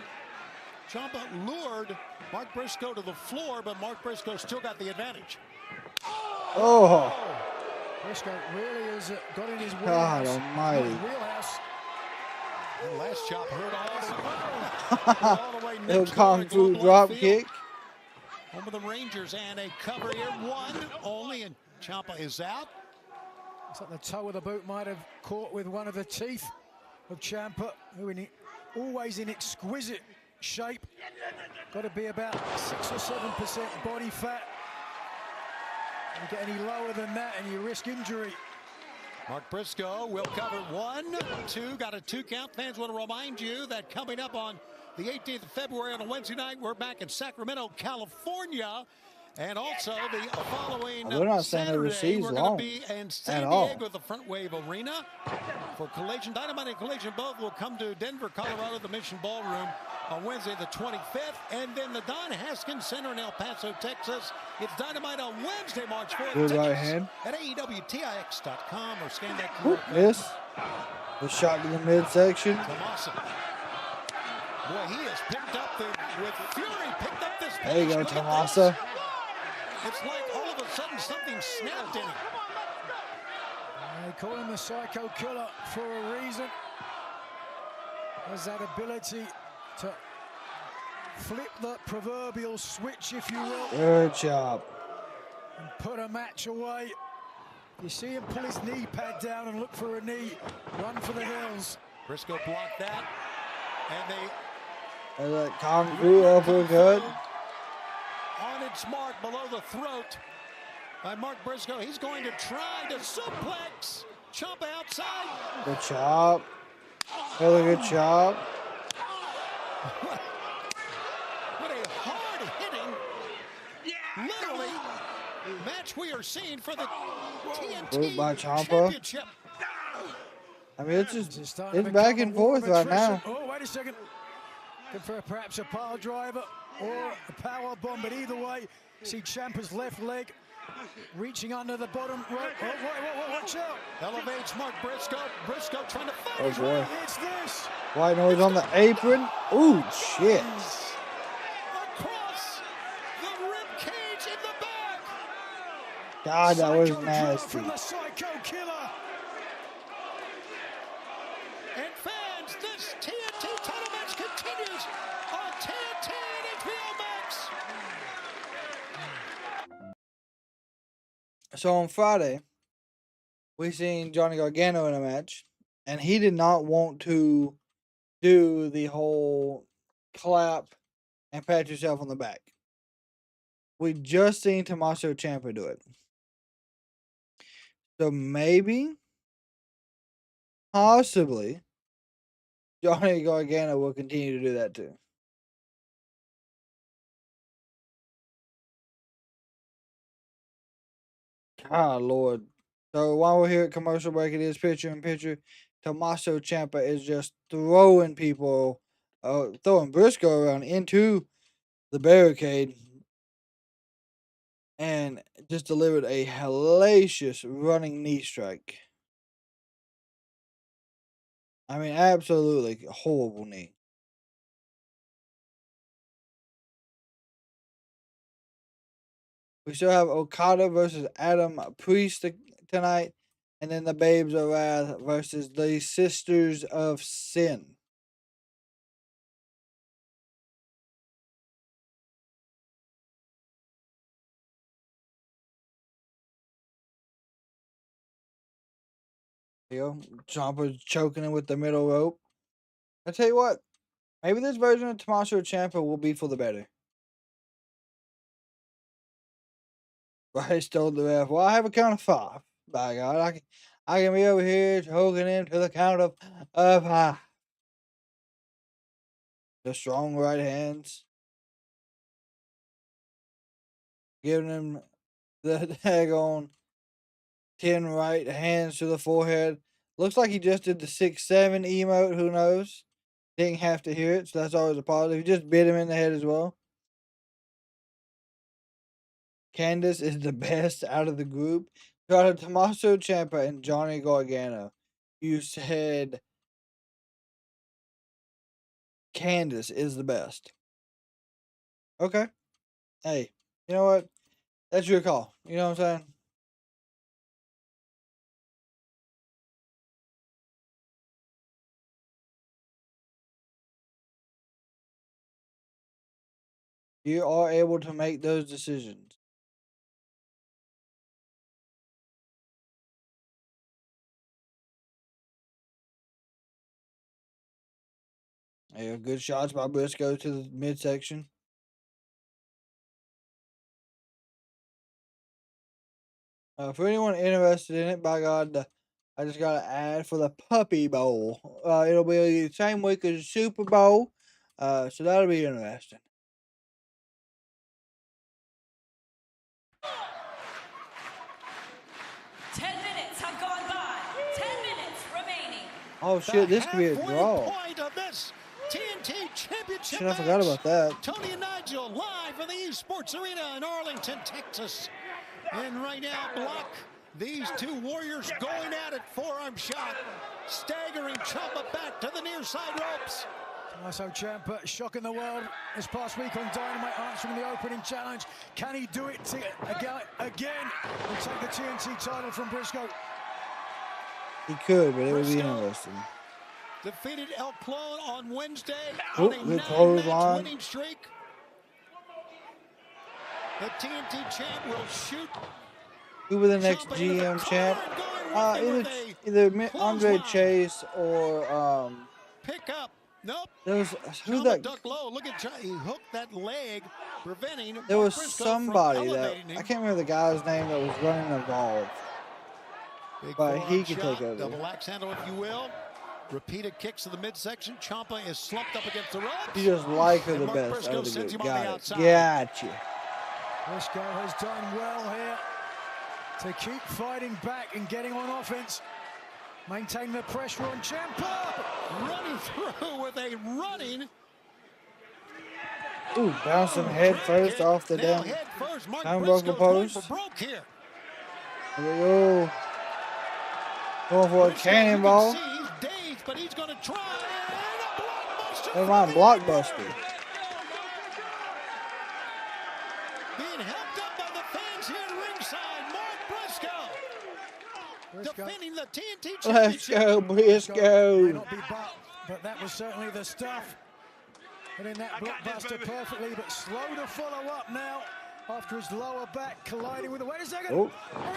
Ciampa lured Mark Briscoe to the floor, but Mark Briscoe still got the advantage. Oh, Briscoe really has got in his God wheelhouse. almighty. Wheelhouse. The last chop hurt all the way Little next kung door, fu Global drop Field. kick. Home of the Rangers, and a cover here. One only, and Ciampa is out. It's like the toe of the boot might have caught with one of the teeth of Ciampa, who always in exquisite shape. Got to be about 6 or 7% body fat. You get any lower than that and you risk injury. Mark Briscoe will cover 1, 2, got a 2 count. Fans want to remind you that coming up on the 18th of February on a Wednesday night, we're back in Sacramento, California. And also the following We're not saying Saturday, overseas we're long going to be in San at all. Diego at the Front Wave Arena for Collision. Dynamite and Collision both will come to Denver, Colorado, the Mission Ballroom on Wednesday the 25th. And then the Don Haskins Center in El Paso, Texas. It's Dynamite on Wednesday, March 4th. Good right Tickets hand. at AEWTIX.com or scan that Ooh, QR code. miss. The shot to the midsection. Tommaso. Boy, he has picked up with fury, picked up this There you pace. go, Look at Tommaso. this. It's like all of a sudden something snapped in him. They call him the Psycho Killer for a reason. Has that ability to flip the proverbial switch, if you will. Good job. And put a match away. You see him pull his knee pad down and look for a knee. Run for the hills. Briscoe blocked that. And they And that Kung Fu uppercut. on its mark below the throat by Mark Briscoe. He's going to try to suplex Ciampa outside. Good job. Really good job. What a hard-hitting, literally, match we are seeing for the Good by TNT Ciampa. Championship. I mean, it's back and forth right now. Oh, wait a second. Good for perhaps a pile driver or a power bomb, but either way, see Ciampa's left leg reaching under the bottom rope. Oh, whoa, watch out. Elevates Mark Briscoe. Briscoe trying to fight Oh his boy. way. It's this. White noise on the apron. Ooh, shit. Across the rib cage in the back. God, that was Psycho drop nasty. from the Psycho Killer. And fans, this TNT title match continues on TNT and HBO Max. So on Friday, we seen Johnny Gargano in a match, and he did not want to do the whole clap and pat yourself on the back. We just seen Tommaso Ciampa do it. So maybe, possibly, Johnny Gargano will continue to do that too. Ah, Lord. So while we're here at commercial break, it is picture in picture. Tommaso Ciampa is just throwing people, throwing Briscoe around into the barricade and just delivered a hellacious running knee strike. I mean, absolutely horrible knee. We still have Okada versus Adam Priest tonight. And then the Babes of Wrath versus the Sisters of Sin. You know, Ciampa's choking him with the middle rope. I tell you what, maybe this version of Tommaso Ciampa will be for the better. Bryce told the ref, well, I have a count of 5. By God, I can be over here choking him to the count of 5. The strong right hands. Giving him the daggone 10 right hands to the forehead. Looks like he just did the 6-7 emote. Who knows? Didn't have to hear it, so that's always a positive. He just bit him in the head as well. Candice is the best out of the group. Got a Tommaso Ciampa and Johnny Gargano. You said Candice is the best. Okay. Hey, you know what? That's your call. You know what I'm saying? You are able to make those decisions. Yeah, good shots by Briscoe to the midsection. For anyone interested in it, by God, I just got an ad for the Puppy Bowl. It'll be the same week as the Super Bowl, so that'll be interesting. Have gone by. 10 minutes remaining. Oh shit, this could be a draw. Point of this TNT Championship Shit, I forgot about that. Tony and Nigel live from the Esports Arena in Arlington, Texas. And right now, block these two warriors going at it. Forearm shot, staggering Ciampa back to the near side ropes. Tommaso Ciampa shocking the world this past week on Dynamite, answering the opening challenge. Can he do it again and take the TNT title from Briscoe? He could, but it would be interesting. Defeated El Clone on Wednesday Oh, on a good 9-match winning streak. The TNT champ will shoot. Who will the next GM champ? Either Andre Chase or pick up. Nope. Who's that? Duck low. Look at he hooked that leg, preventing. There was Mark Briscoe somebody from that elevating him. I can't remember the guy's name that was running Evolve, Big but he forearm could shot, take over. Double axe handle, if you will. Repeated kicks to the midsection. Ciampa is slumped up against the ropes. You just like her the And Mark best Briscoe out of the sends group. him on the Got it. outside. Gotcha. Briscoe has done well here to keep fighting back and getting on offense. Maintaining the pressure on Ciampa. Running through with a running. Ooh, bouncing head first off the damn turnbuckle post. Here we go. Going for a cannonball. He's dazed, but he's going to try. Never mind, blockbuster. Being helped up by the fans here at ringside. Mark Briscoe. Defending the TNT Championship. Let's go, Briscoe. May not be but that was certainly the stuff. Hitting that blockbuster perfectly, but slow to follow up now after his lower back colliding with the. Wait a second. Oh.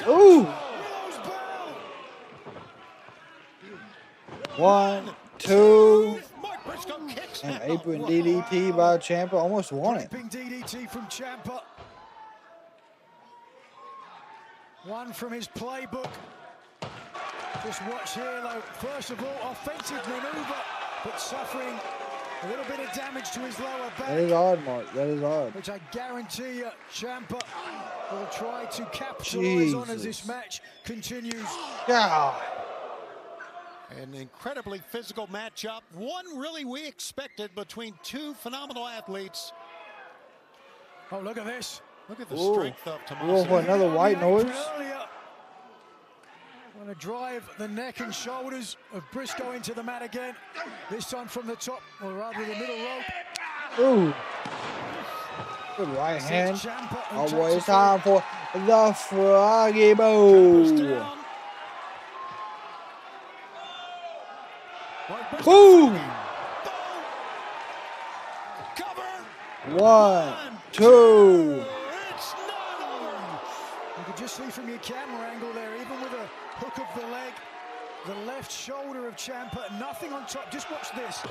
Ooh. Willow's bell. 1, 2. Mark Briscoe kicks And apron DDT by Ciampa. Almost won it. DDT from Ciampa. One from his playbook. Just watch here, though. First of all, offensive maneuver, but suffering a little bit of damage to his lower back. That is hard, Mark. That is hard. Which I guarantee you, Ciampa will try to capitalize on as this match continues. Yeah. An incredibly physical matchup. One really we expected between two phenomenal athletes. Oh, look at this. Look at the Ooh. strength of Tommaso. For another white noise. Want to drive the neck and shoulders of Briscoe into the mat again. This time from the top, or rather the middle rope. Ooh. Good right hand. Oh boy, it's time for the Froggy Bowl. Boom! 1, 2. You could just see from your camera angle there, even with a hook of the leg, the left shoulder of Ciampa, nothing on top. Just watch this.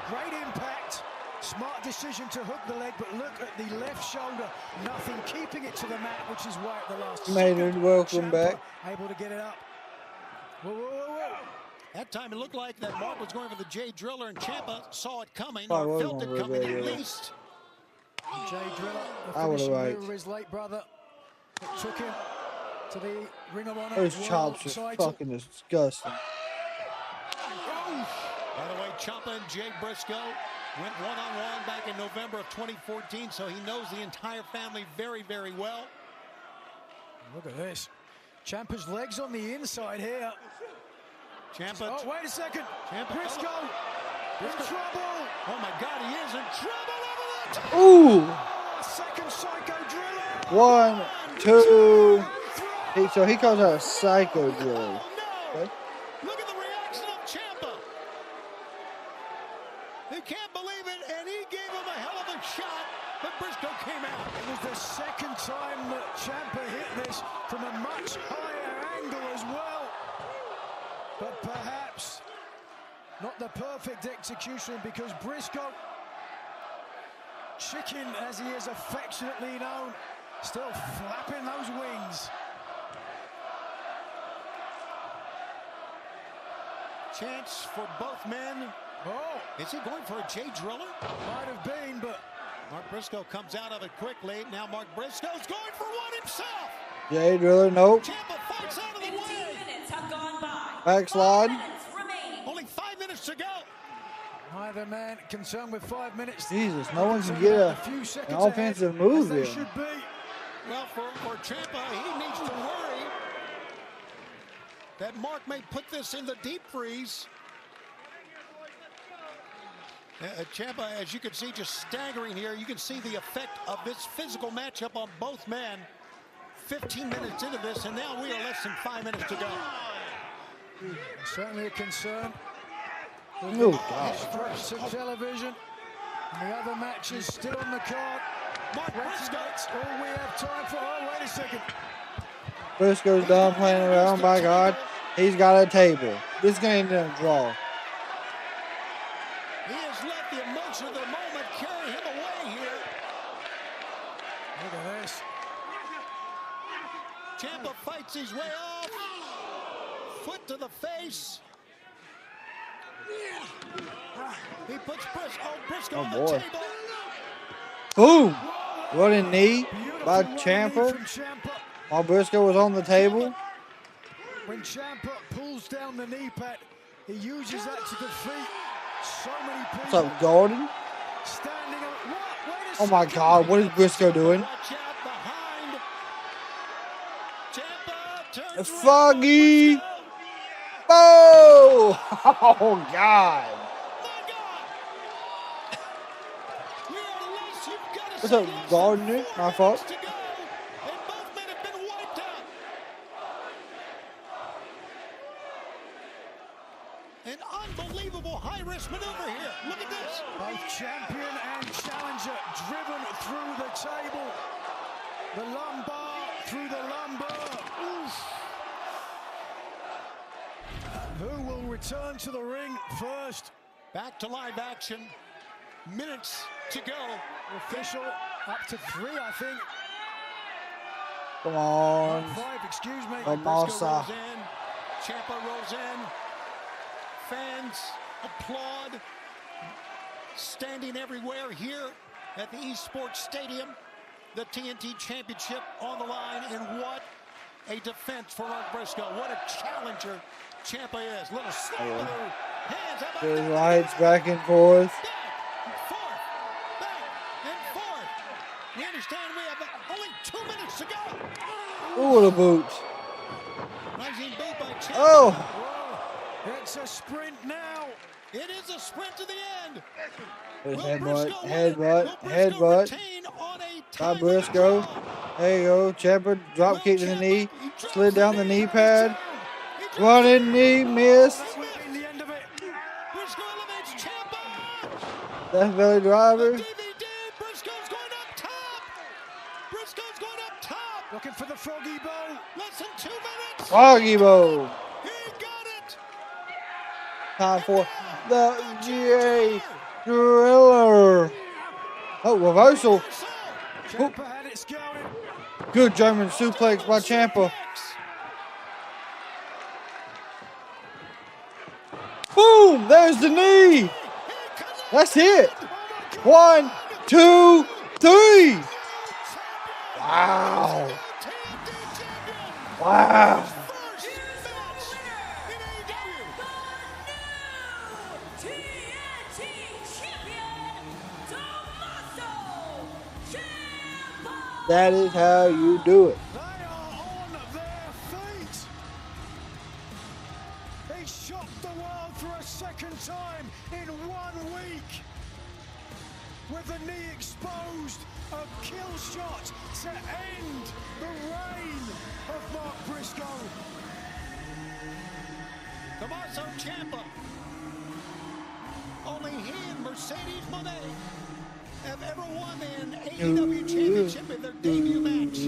Great impact. Smart decision to hook the leg, but look at the left shoulder. Nothing, keeping it to the mat, which is why at the last Maynard, welcome back. Able to get it up. Whoa, whoa, whoa, whoa. That time it looked like that Mark was going for the Jay Driller, and Ciampa saw it coming, I or was felt going it for coming that, at yeah. least. Jay Driller, the I would've finishing liked. move of his late brother. It took him to the Ring of Honor Those World chops are title. fucking disgusting. By the way, Ciampa and Jay Briscoe went one-on-one back in November of 2014, so he knows the entire family very, very well. Look at this. Ciampa's legs on the inside here. Ciampa. Oh, wait a second. Ciampa. Briscoe. In trouble. Oh my God, he is in trouble over the top. Ooh. Second psycho driller. 1, 2. So he calls that a psycho driller. Okay. Look at the reaction of Ciampa. He can't believe it, and he gave him a hell of a shot, but Briscoe Ciampa hit this from a much higher angle as well. But perhaps not the perfect execution, because Briscoe, chicken as he is affectionately known, still flapping those wings. Chance for both men. Oh, is he going for a Jay Driller? Might have been, but Mark Briscoe comes out of it quickly. Now Mark Briscoe's going for one himself. Jay Driller, nope. Ciampa fights out of the 15 way. minutes have gone by. Backslide. 5 minutes remain. Only 5 minutes to go. neither man concerned with 5 minutes. Jesus, no one can get an offensive move there. here. Should be. Well, for Ciampa, he needs to worry that Mark may put this in the deep freeze. Ciampa, as you can see, just staggering here. You can see the effect of this physical matchup on both men. 15 minutes into this, and now we are less than 5 minutes to go. Certainly a concern. Oh, God. Stretch to television. And the other matches still on the card. Mark Briscoe. That's all we have time for. Oh, wait a second. Briscoe's done playing around. By God, he's got a table. This game didn't draw. He has let the emotion of the moment carry him away here. Look at this. Ciampa fights his way off. Foot to the face. He puts Briscoe on the boy. table. Boom! What a knee by Ciampa. While Briscoe was on the table. When Ciampa pulls down the knee pad, he uses that to defeat so many people. What's up, Gordon? Standing up. Wait a Oh my God, what is Briscoe doing? Watch out behind. Ciampa turns Foggy! Oh! Oh, God. What's up, Gardner? My fault. An unbelievable high-risk maneuver here. Look at this. Both champion and challenger driven through the table. The lumbar through the lumbar. Oof. Who will return to the ring first? Back to live action. Minutes to go. Official up to 3, I think. Come on. 5, excuse me. Come Briscoe on, rolls sir. in. Ciampa rolls in. Fans applaud. Standing everywhere here at the Esports Stadium. The TNT Championship on the line, and what a defense for Mark Briscoe. What a challenger Ciampa is. Little slap of the hands. How about His that? lights back and forth. Back and forth. We understand we have only 2 minutes to go. Ooh, the boot. Rising boot by Ciampa. Oh! It's a sprint now. It is a sprint to the end. Headbutt, headbutt. By Briscoe. There you go. Ciampa drop kick to the knee. Slid down the knee pad. Running knee, missed. Briscoe elevates Ciampa. Death belly driver. DVD. Briscoe's going up top. Briscoe's going up top. Looking for the froggy bow. Less than 2 minutes. Froggy bow. He got it. Time for the GA Driller. Oh, reversal. Ciampa had it scouted. Good German suplex by Ciampa. Boom! There's the knee. That's it. 1, 2, 3. Wow. Wow. TNT champion, Tommaso Ciampa. That is how you do it. They are on their feet. He shocked the world for a second time in 1 week. With the knee exposed, a kill shot to end the reign of Mark Briscoe. Tommaso Ciampa. Only he and Mercedes Moné have ever won an AEW Championship in their debut match.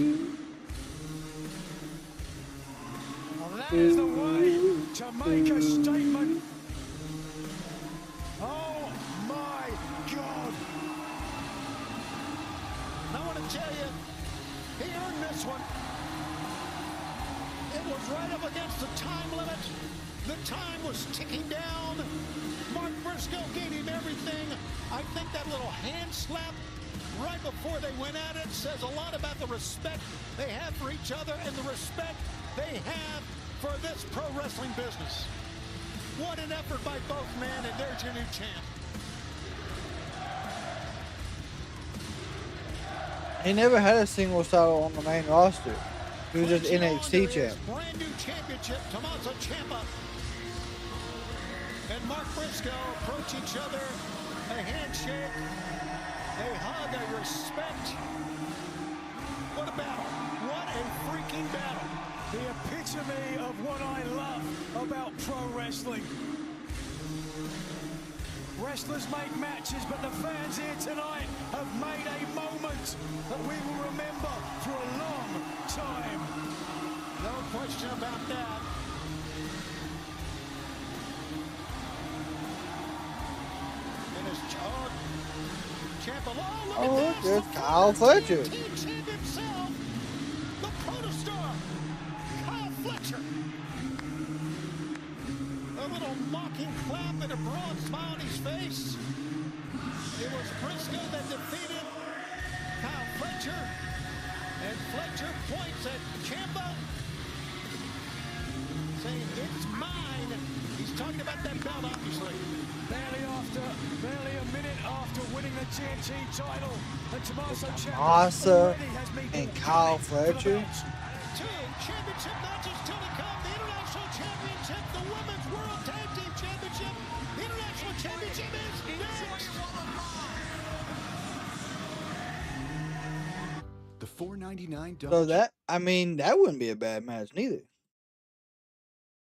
That is the way to make a statement. Oh my God. I want to tell you, he earned this one. It was right up against the time limit. The time was ticking down. Mark Briscoe gave him everything. I think that little hand slap right before they went at it says a lot about the respect they have for each other and the respect they have for this pro wrestling business. What an effort by both men, and there's your new champ. He never had a single title on the main roster. He was just NXT champ. Brand new championship, Tommaso Ciampa and Mark Briscoe approach each other. A handshake, a hug, a respect. What a battle. What a freaking battle. The epitome of what I love about pro wrestling. Wrestlers make matches, but the fans here tonight have made a moment that we will remember for a long time. No question about that. And his Ciampa, Oh, look, there's Kyle Fletcher. TNT champ himself, the protostar, Kyle Fletcher. A little mocking clap and a broad smile on his face. It was Briscoe that defeated Kyle Fletcher. And Fletcher points at Ciampa, saying, it's mine. He's talking about that belt, obviously. Barely a minute after winning the TNT title, and Tommaso Ciampa and Kyle Fletcher. Two championship matches still to come. The International Championship, the Women's World Tag Team Championship. The International Championship is next. The $4.99. So that, I mean, that wouldn't be a bad match neither.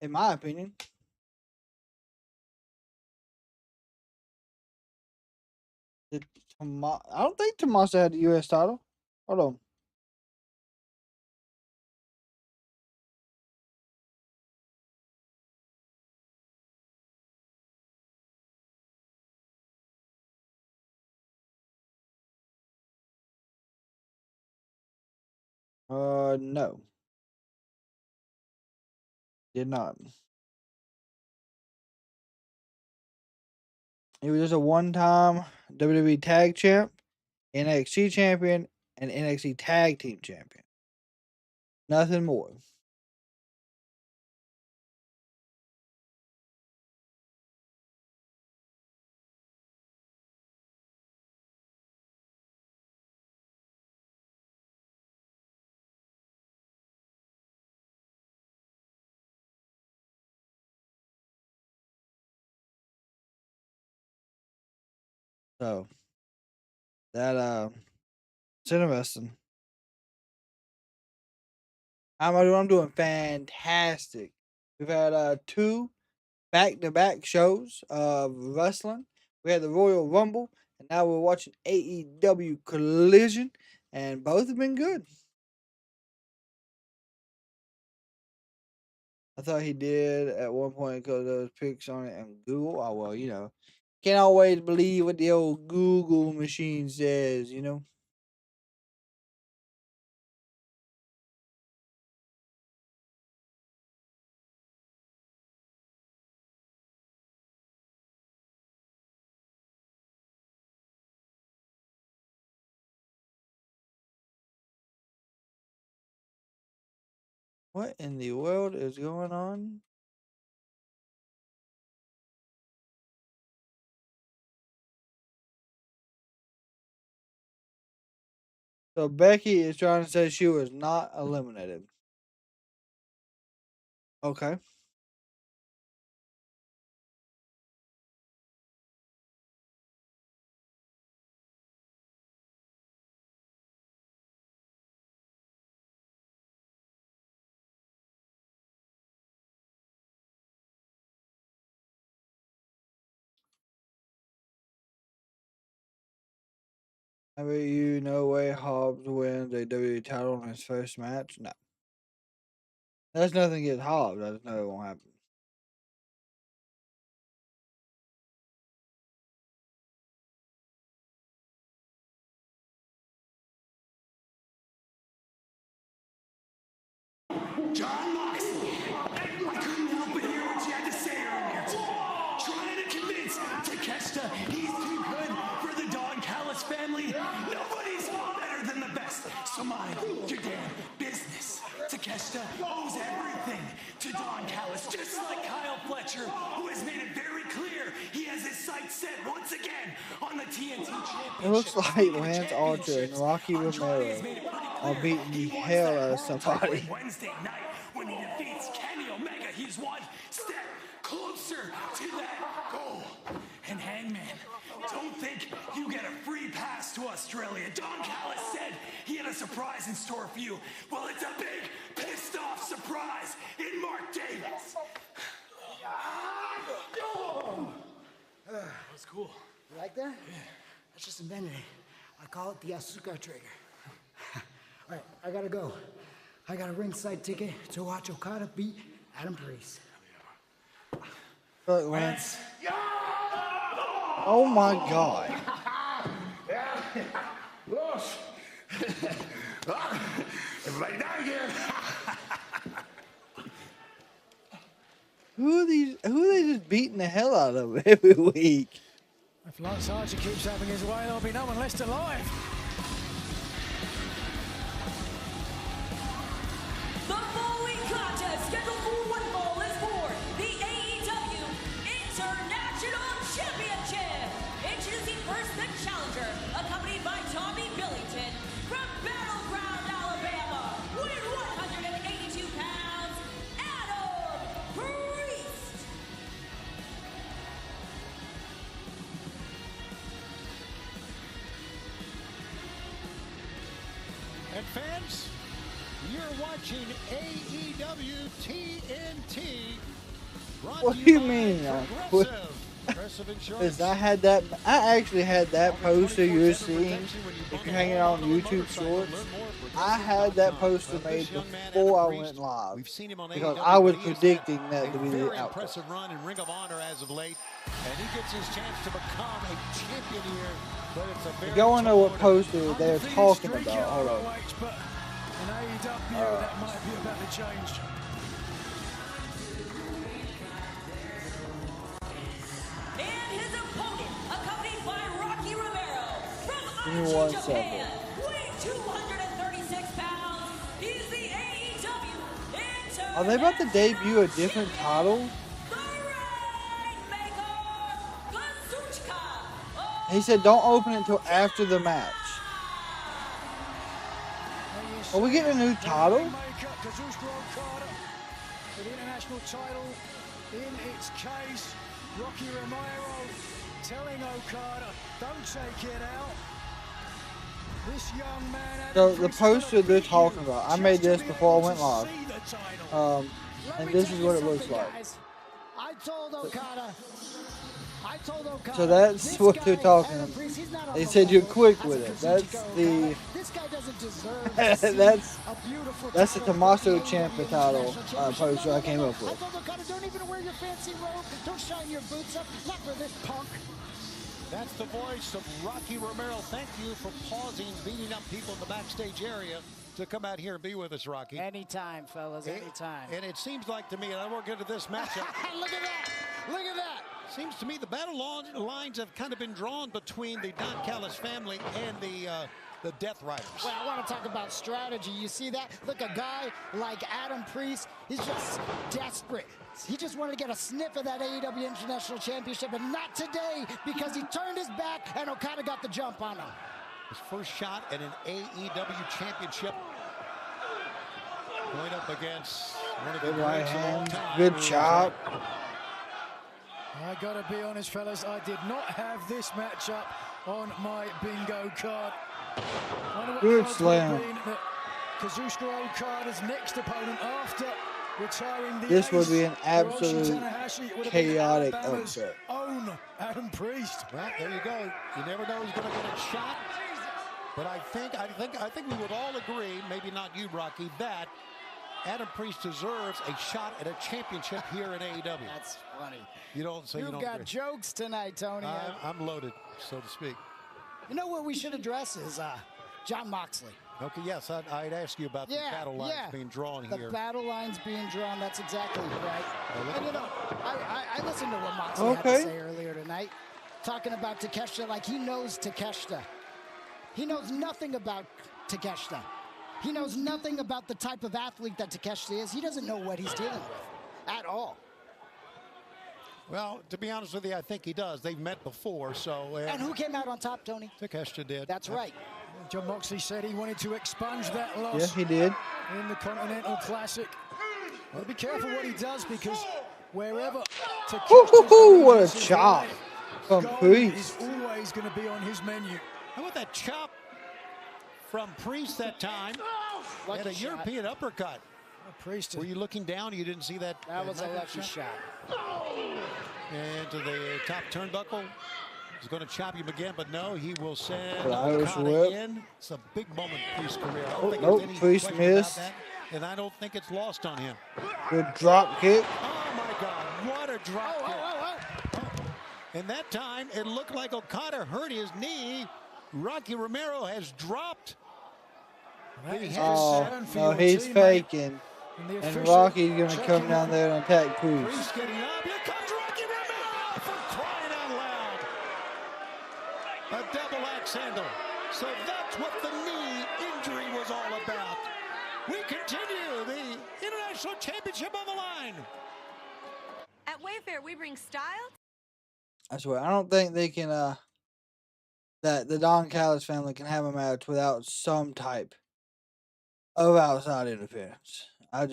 In my opinion. I don't think Tommaso had the U.S. title. Hold on. No. Did not. He was just a one-time WWE Tag Champ, NXT Champion, and NXT Tag Team Champion. Nothing more. So that it's interesting. How am I doing? I'm doing fantastic. We've had 2 back-to-back shows of wrestling. We had the Royal Rumble, and now we're watching AEW Collision, and both have been good. I thought he did at one point because there was pics on it on Google. Oh, well, you know. Can't always believe what the old Google machine says, you know. What in the world is going on? So Becky is trying to say she was not eliminated. Okay. I bet you no way Hobbs wins a WWE title in his first match. No. There's nothing against Hobbs. I just know it won't happen. John Moxley, I couldn't help but hear what you had to say earlier today. Trying to convince Takeshita he's too good for the Don Callis family. Nobody's better than the best. So mind your damn business. Takeshita owes everything to Don Callis, just like Kyle Fletcher, who has made it very clear he has his sights set once again on the TNT Championship. It looks like Lance Archer and Rocky Romero are beating the hell out of somebody. Wednesday night, when he defeats Kenny Omega, he's one step closer to that goal. And Hangman, don't think you get a free pass to Australia. Don Callis said he had a surprise in store for you. Well, it's a big, pissed off surprise in Mark Davis. That's cool. You like that? Yeah. I just invented it. I call it the Asuka trigger. All right, I gotta go. I got a ringside ticket to watch Okada beat Adam Priest. Look, Lance. Oh my God. Lost. Everybody down again. Who are they just beating the hell out of every week? If Lance Archer keeps having his way, there'll be no one left alive. The following contest scheduled for one fall is for the AEW International Championship. Introducing first the challenger, accompanied by Tommy Billington from Battleground, Alabama, weighing 182 pounds, Adam Priest. And fans, you're watching AEW TNT. What do you mean? Because I actually had that poster you're seeing. If you're hanging out on YouTube Shorts, I had that poster made before I went live because I was predicting that to be the outcome. Impressive run in Ring of Honor as of late, and he gets his chance to become a champion here. But it's a very If y'all want to know what poster they're talking about, hold on. In AEW, that might be about to change. And his opponent, accompanied by Rocky Romero from Give me Aichi, 1 Japan, second. weighing 236 pounds. He's the AEW International. Are they about to debut a different title? Kazuchika. He said don't open it until after the match. Are we getting a new title? Rainmaker, Kazuchika Okada, for the international title in its case. Rocky Romero telling Okada, don't take it out. This young man. So the poster they're talking about, I made this before I went live. And this is what it looks like. I told Okada. So that's what they're talking about. They said you're quick with it. That's the that's the Tommaso Ciampa title poster I came up with. I told Okada, don't even wear your fancy robe. Don't shine your boots up. Not for this punk. That's the voice of Rocky Romero. Thank you for pausing, beating up people in the backstage area to come out here and be with us, Rocky. Anytime, fellas, anytime. And it seems like to me, and I won't get to this matchup. Look at that! Look at that! Seems to me the battle lines have kind of been drawn between the Don Callis family and the Death Riders. Well, I want to talk about strategy. You see that? Look, a guy like Adam Priest, he's just desperate. He just wanted to get a sniff of that AEW International Championship, and not today, because he turned his back and Okada got the jump on him. His first shot at an AEW Championship. Going up against one of the Good right greats of all hand, time. good chop. I gotta be honest, fellas, I did not have this matchup on my bingo card. Good slam. Kazuchika Okada's next opponent after retiring the This would be ace, an absolute Hiroshi Tanahashi, would have been chaotic Alabama's upset. own Adam Priest. Well, there you go. You never know who's going to get a shot. But I think we would all agree, maybe not you, Rocky, that Adam Priest deserves a shot at a championship here in AEW. That's funny. You don't say You've you don't got agree. jokes tonight, Tony. I'm loaded, so to speak. You know what we should address is John Moxley. Okay, yes, I'd ask you about the battle lines being drawn here. The battle lines being drawn, that's exactly right. And you know, I listened to what Moxley had to say earlier tonight, talking about Takeshita like he knows Takeshita. He knows nothing about Takeshita. He knows nothing about the type of athlete that Takeshita is. He doesn't know what he's dealing with at all. Well, to be honest with you, I think he does. They've met before, so... and who came out on top, Tony? Takeshita did. That's right. John Moxley said he wanted to expunge that loss. Yeah, he did. In the Continental Classic. Well, be careful what he does because wherever Takeshita's what a chop from Priest. Is always going to be on his menu. How about that chop from Priest that time? And a European uppercut. Priest. Were you looking down? You didn't see that? That was a lucky shot. And to the top turnbuckle. He's going to chop him again, but no, he will send Irish Okada whip. in. It's a big moment in Priest's career. I don't think Nope, there's any Priest question about missed. that, and I don't think it's lost on him. Good drop kick. Oh, my God. What a drop kick. And that time, it looked like Okada hurt his knee. Rocky Romero has dropped. Oh, no, he's faking. And Rocky's going to come down there and attack Priest. Priest getting up. Here comes Rocky Romero for crying out loud. A double axe handle. So that's what the knee injury was all about. We continue the International Championship on the line. At Wayfair, we bring style. I swear, I don't think they can, that the Don Callis family can have a match without some type of outside interference. I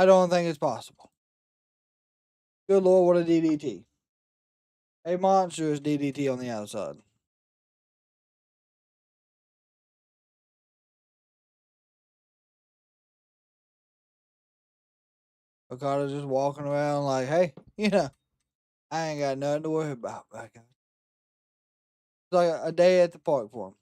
don't think it's possible. Good Lord, what a DDT. A monstrous DDT on the outside. Okada just walking around like, hey, you know, I ain't got nothing to worry about back there. It's like a day at the park for him.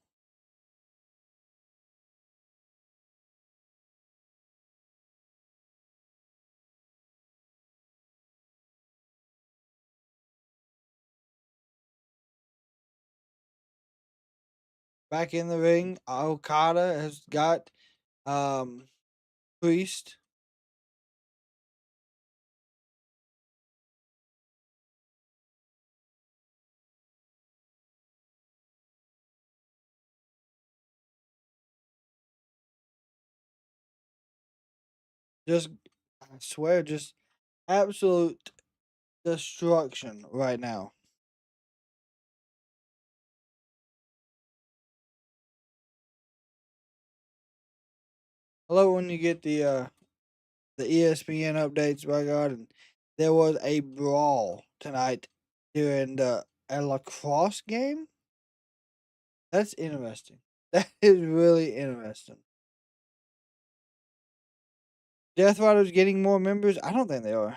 Back in the ring, Okada has got Priest. Just, I swear, just absolute destruction right now. I love when you get the ESPN updates, by God, and there was a brawl tonight during a lacrosse game. That's interesting. That is really interesting. Death Riders getting more members? I don't think they are.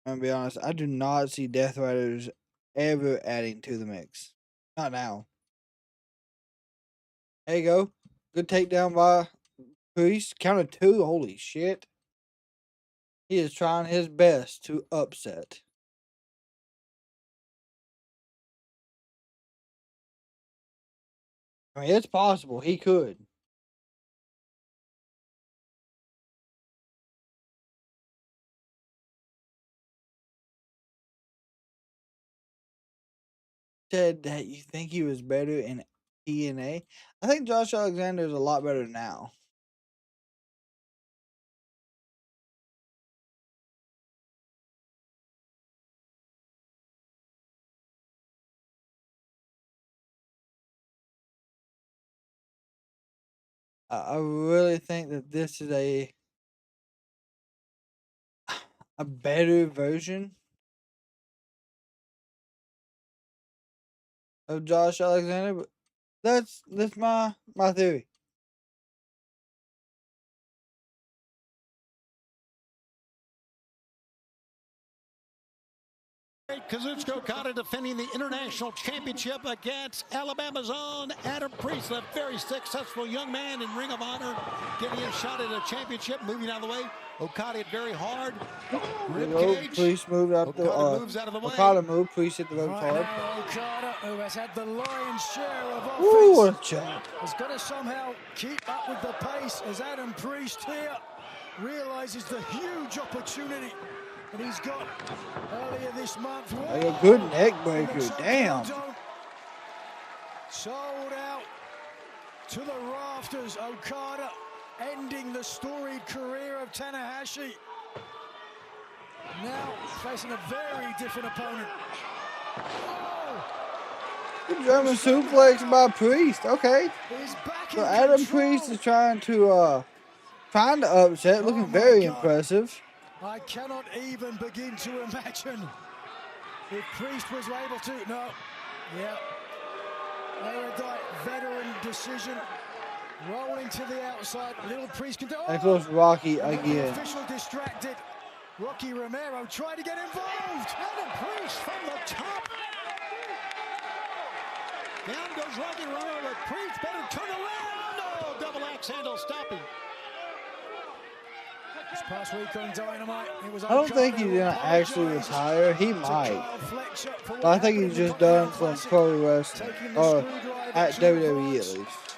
I'm gonna be honest. I do not see Death Riders ever adding to the mix. Not now. There you go. Good takedown by Priest. Count of 2. Holy shit. He is trying his best to upset. I mean, it's possible. He could. Said that you think he was better in TNA. I think Josh Alexander is a lot better now. I really think that this is a better version of Josh Alexander, but that's my theory. Kazuchika Okada defending the International Championship against Alabama's own Adam Priest, a very successful young man in Ring of Honor, getting a shot at a championship, moving out of the way. Okada hit very hard. Priest moved out Okada moves out of the way. Okada moved. Priest hit the ropes hard. Now Okada, who has had the lion's share of offense, Ooh, what a chop. has got to somehow keep up with the pace as Adam Priest here realizes the huge opportunity that he's got earlier this month. Like a good neck breaker. Damn. Sold out to the rafters. Okada ending the storied career of Tanahashi. Now facing a very different opponent. Good German suplex by Priest. Okay. So Adam Priest is trying to upset, looking very impressive. I cannot even begin to imagine if Priest was able to. No. Yeah. Erudite veteran decision. Rolling to the outside. Little Priest can do. And close Rocky again. Official distracted. Rocky Romero tried to get involved. Adam Priest from the top. Down goes Rocky Romero, but Priest better turn around. No, double axe handle stopping. This past week on Dynamite, it was I don't think he's gonna actually retire. He might. But I think he's just done from pro wrestling, or at WWE at least.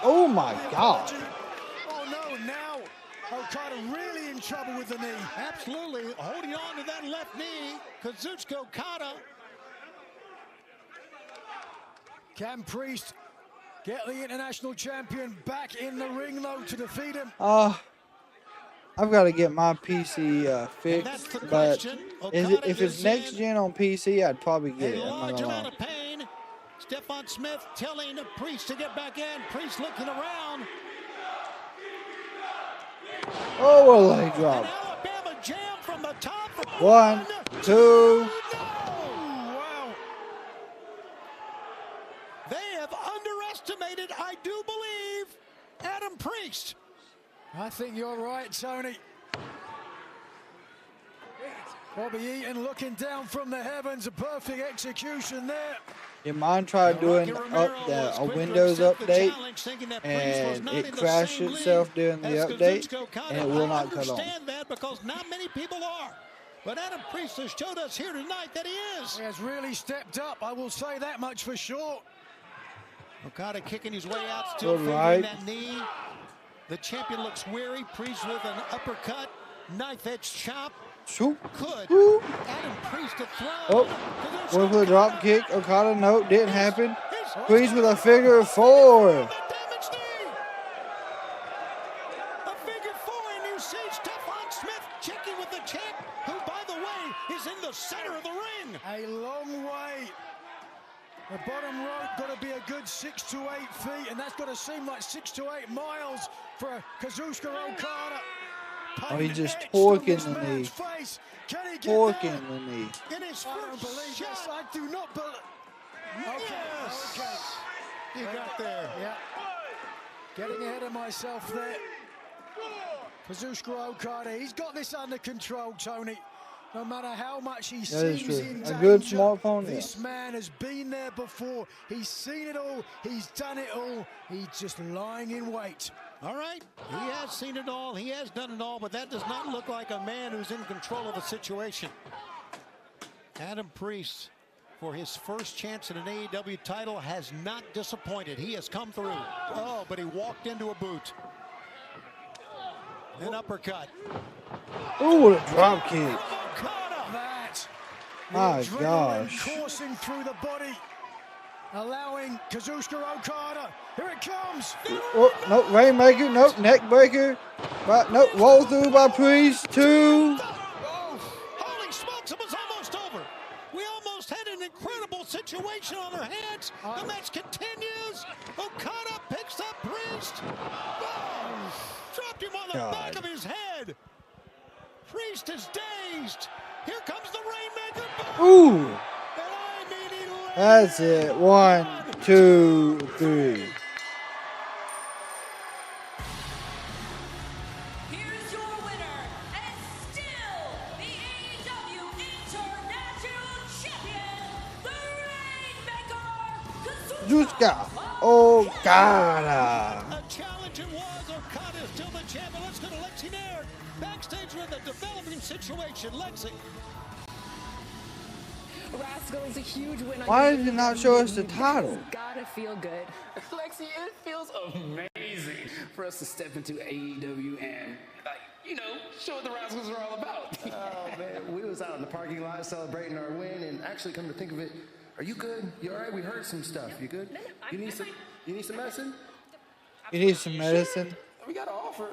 Oh my God! Oh no! Now Okada really in trouble with the knee. Absolutely holding on to that left knee. Kazuchika Okada. Can Priest get the international champion back in the ring though to defeat him? I've got to get my PC fixed, but if it's next gen on PC, I'd probably get it. I'm not gonna lie. Pain. Stephon Smith telling Priest to get back in. Priest looking around. Oh, what a leg drop. Alabama jam from the top. 1, 2. Wow. They have underestimated, I do believe, Adam Priest. I think you're right, Tony. Bobby Eaton looking down from the heavens. A perfect execution there. Your mind tried doing a Windows update, and it crashed itself during the update, and it will not cut on. I understand that because not many people are. But Adam Priest has showed us here tonight that he is. He has really stepped up. I will say that much for sure. Okada kicking his way out, still favoring that knee. The champion looks weary. Priest with an uppercut, knife edge chop. Shoot. Could Adam Priest have thrown? Oh, went for the drop kick. Okada, no, didn't happen. Priest with a figure 4. A figure 4, and you see Stephon Smith checking with the champ, who, by the way, is in the center of the ring. A long way. The bottom rope got to be a good 6 to 8 feet, and that's got to seem like 6 to 8 miles for Kazuchika Okada. Oh, he's just torquing the knee. Torquing the knee. I don't believe this. I do not believe. Okay. You got there. Yeah. Getting ahead of myself there. Kazuchika Okada, he's got this under control, Tony. No matter how much he seems in danger, a good smartphone. This man has been there before. He's seen it all. He's done it all. He's just lying in wait. All right, he has seen it all, he has done it all, but that does not look like a man who's in control of the situation. Adam Priest, for his first chance at an AEW title, has not disappointed. He has come through. Oh, but he walked into a boot. An uppercut. Oh, what a drop kick. That. My gosh. Coursing through the body, allowing Kazuchika Okada. Here it comes. Oh, no, Rainmaker, nope, neck breaker. Right, nope, roll through by Priest. 2. Oh, holy smokes, it was almost over. We almost had an incredible situation on our hands. The match continues. Okada picks up Priest. Oh, dropped him on the back of his head. Priest is dazed. Here comes the Rainmaker. Ooh. That's it. 1, 2, 3. Here's your winner, and still the AEW Kazuchika Okada. A challenge it was. Okada is still the champion. Let's go to Lexi Nair. Backstage with a developing situation. Lexi. Rascal's a huge win. Why did it not show us the title? Gotta feel good. Lexi, it feels amazing for us to step into AEW and, show what the Rascals are all about. Oh, man, we was out in the parking lot celebrating our win, and actually, come to think of it, are you good? You all right? We heard some stuff. You good? You need some medicine? You need some medicine? We got an offer.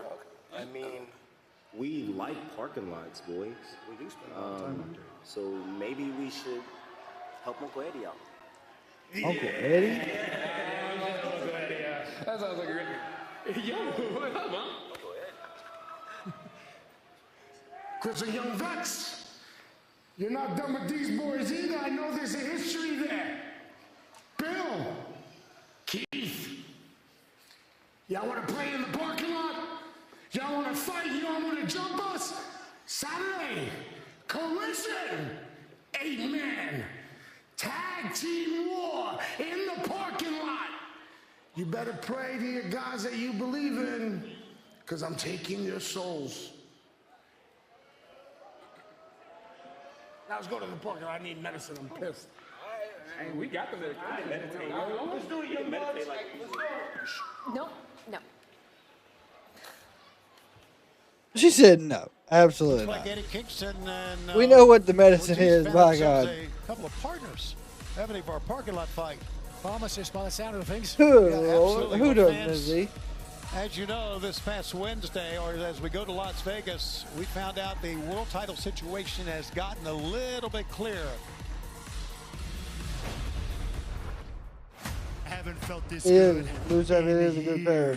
I mean, we like parking lots, boys. We do spend a lot of time up there. So maybe we should help Uncle Eddie out. Uncle Eddie? Uncle Eddie, yeah. That sounds like a great. Yo, what up, man? Chris and Young Vex, you're not done with these boys either. I know there's a history there. Bill, Keith, y'all want to play in the parking lot? Y'all want to fight? Y'all want to jump us? Saturday, Collision, 8-man, tag team war in the parking lot. You better pray to your gods that you believe in, because I'm taking your souls. Now let's go to the parking lot. I need medicine. I'm pissed. Hey, we got the medication. Let's do it, young bucks. No. She said no. Absolutely Like not. Eddie Kingston and We know what the medicine is, found by themselves God. A couple of partners having a parking lot fight. Pharmacist by the sound of things. Who absolutely. doesn't, Fans, is he? As you know, this past Wednesday, or as we go to Las Vegas, we found out the world title situation has gotten a little bit clearer. Haven't felt this Is good. Lose Everything is a good pair.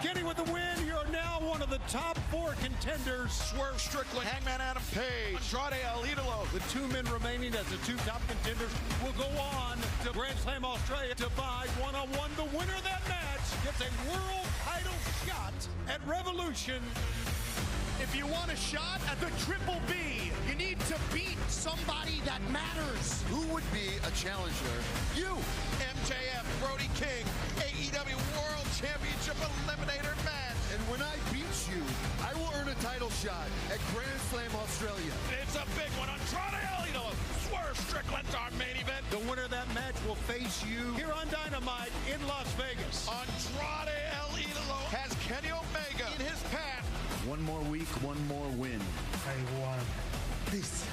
Getting with the win, you're now one of the top 4 contenders. Swerve Strickland, Hangman Adam Page, Andrade El Idolo. The 2 men remaining as the 2 top contenders will go on to Grand Slam Australia to fight one-on-one. The winner of that match gets a world title shot at Revolution. If you want a shot at the Triple B, you need to beat somebody that matters. Who would be a challenger? You, MJF, Brody King, AEW World Championship Eliminator match. And when I beat you, I will earn a title shot at Grand Slam Australia. It's a big one. Andrade El Idolo, Swerve Strickland's our main event. The winner of that match will face you here on Dynamite in Las Vegas. Andrade El Idolo has Kenny Omega in his path. One more week, one more win. I want this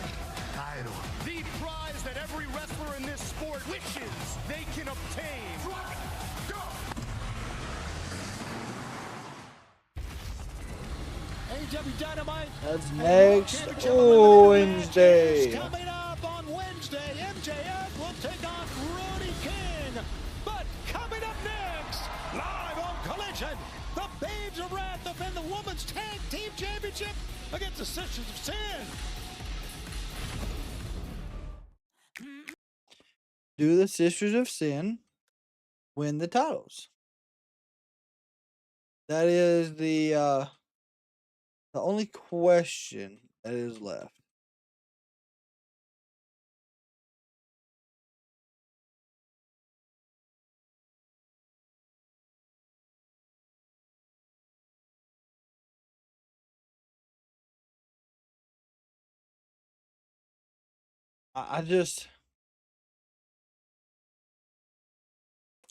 title. The prize that every wrestler in this sport wishes they can obtain. AEW Dynamite. That's next Wednesday. Coming up on Wednesday, MJF will take on Brody King. But coming up next, live on Collision, the Babes of Wrath defend the Women's Tag Team Championship against the Sisters of Sin. Do the Sisters of Sin win the titles? That is the only question that is left.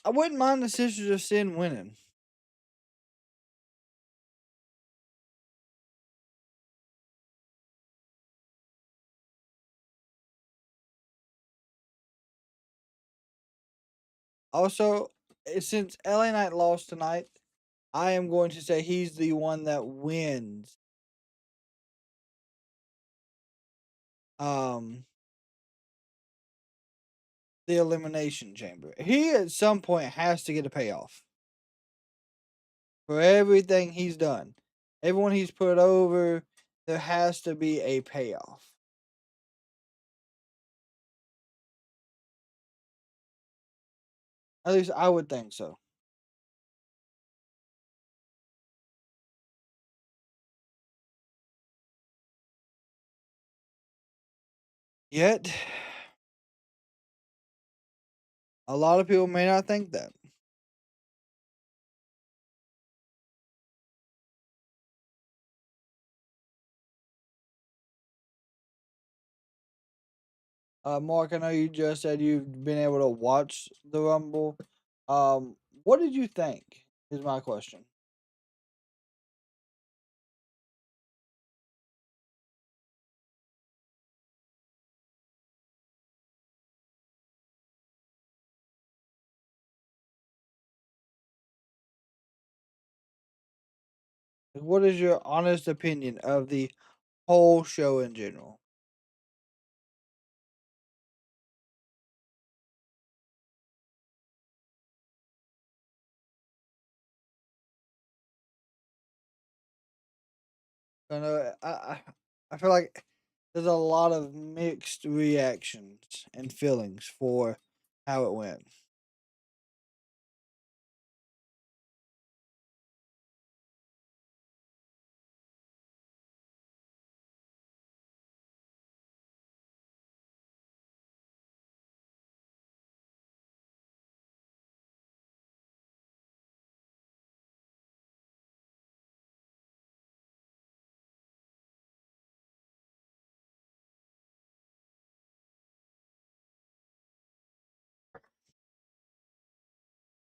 I wouldn't mind the Sisters of Sin winning. Also, since LA Knight lost tonight, I am going to say he's the one that wins. The Elimination Chamber. He at some point has to get a payoff for everything he's done. Everyone he's put over, there has to be a payoff. At least I would think so. Yet, A lot of people may not think that. Mark, I know you just said you've been able to watch the Rumble. What did you think? Is my question. What is your honest opinion of the whole show in general? I know I feel like there's a lot of mixed reactions and feelings for how it went.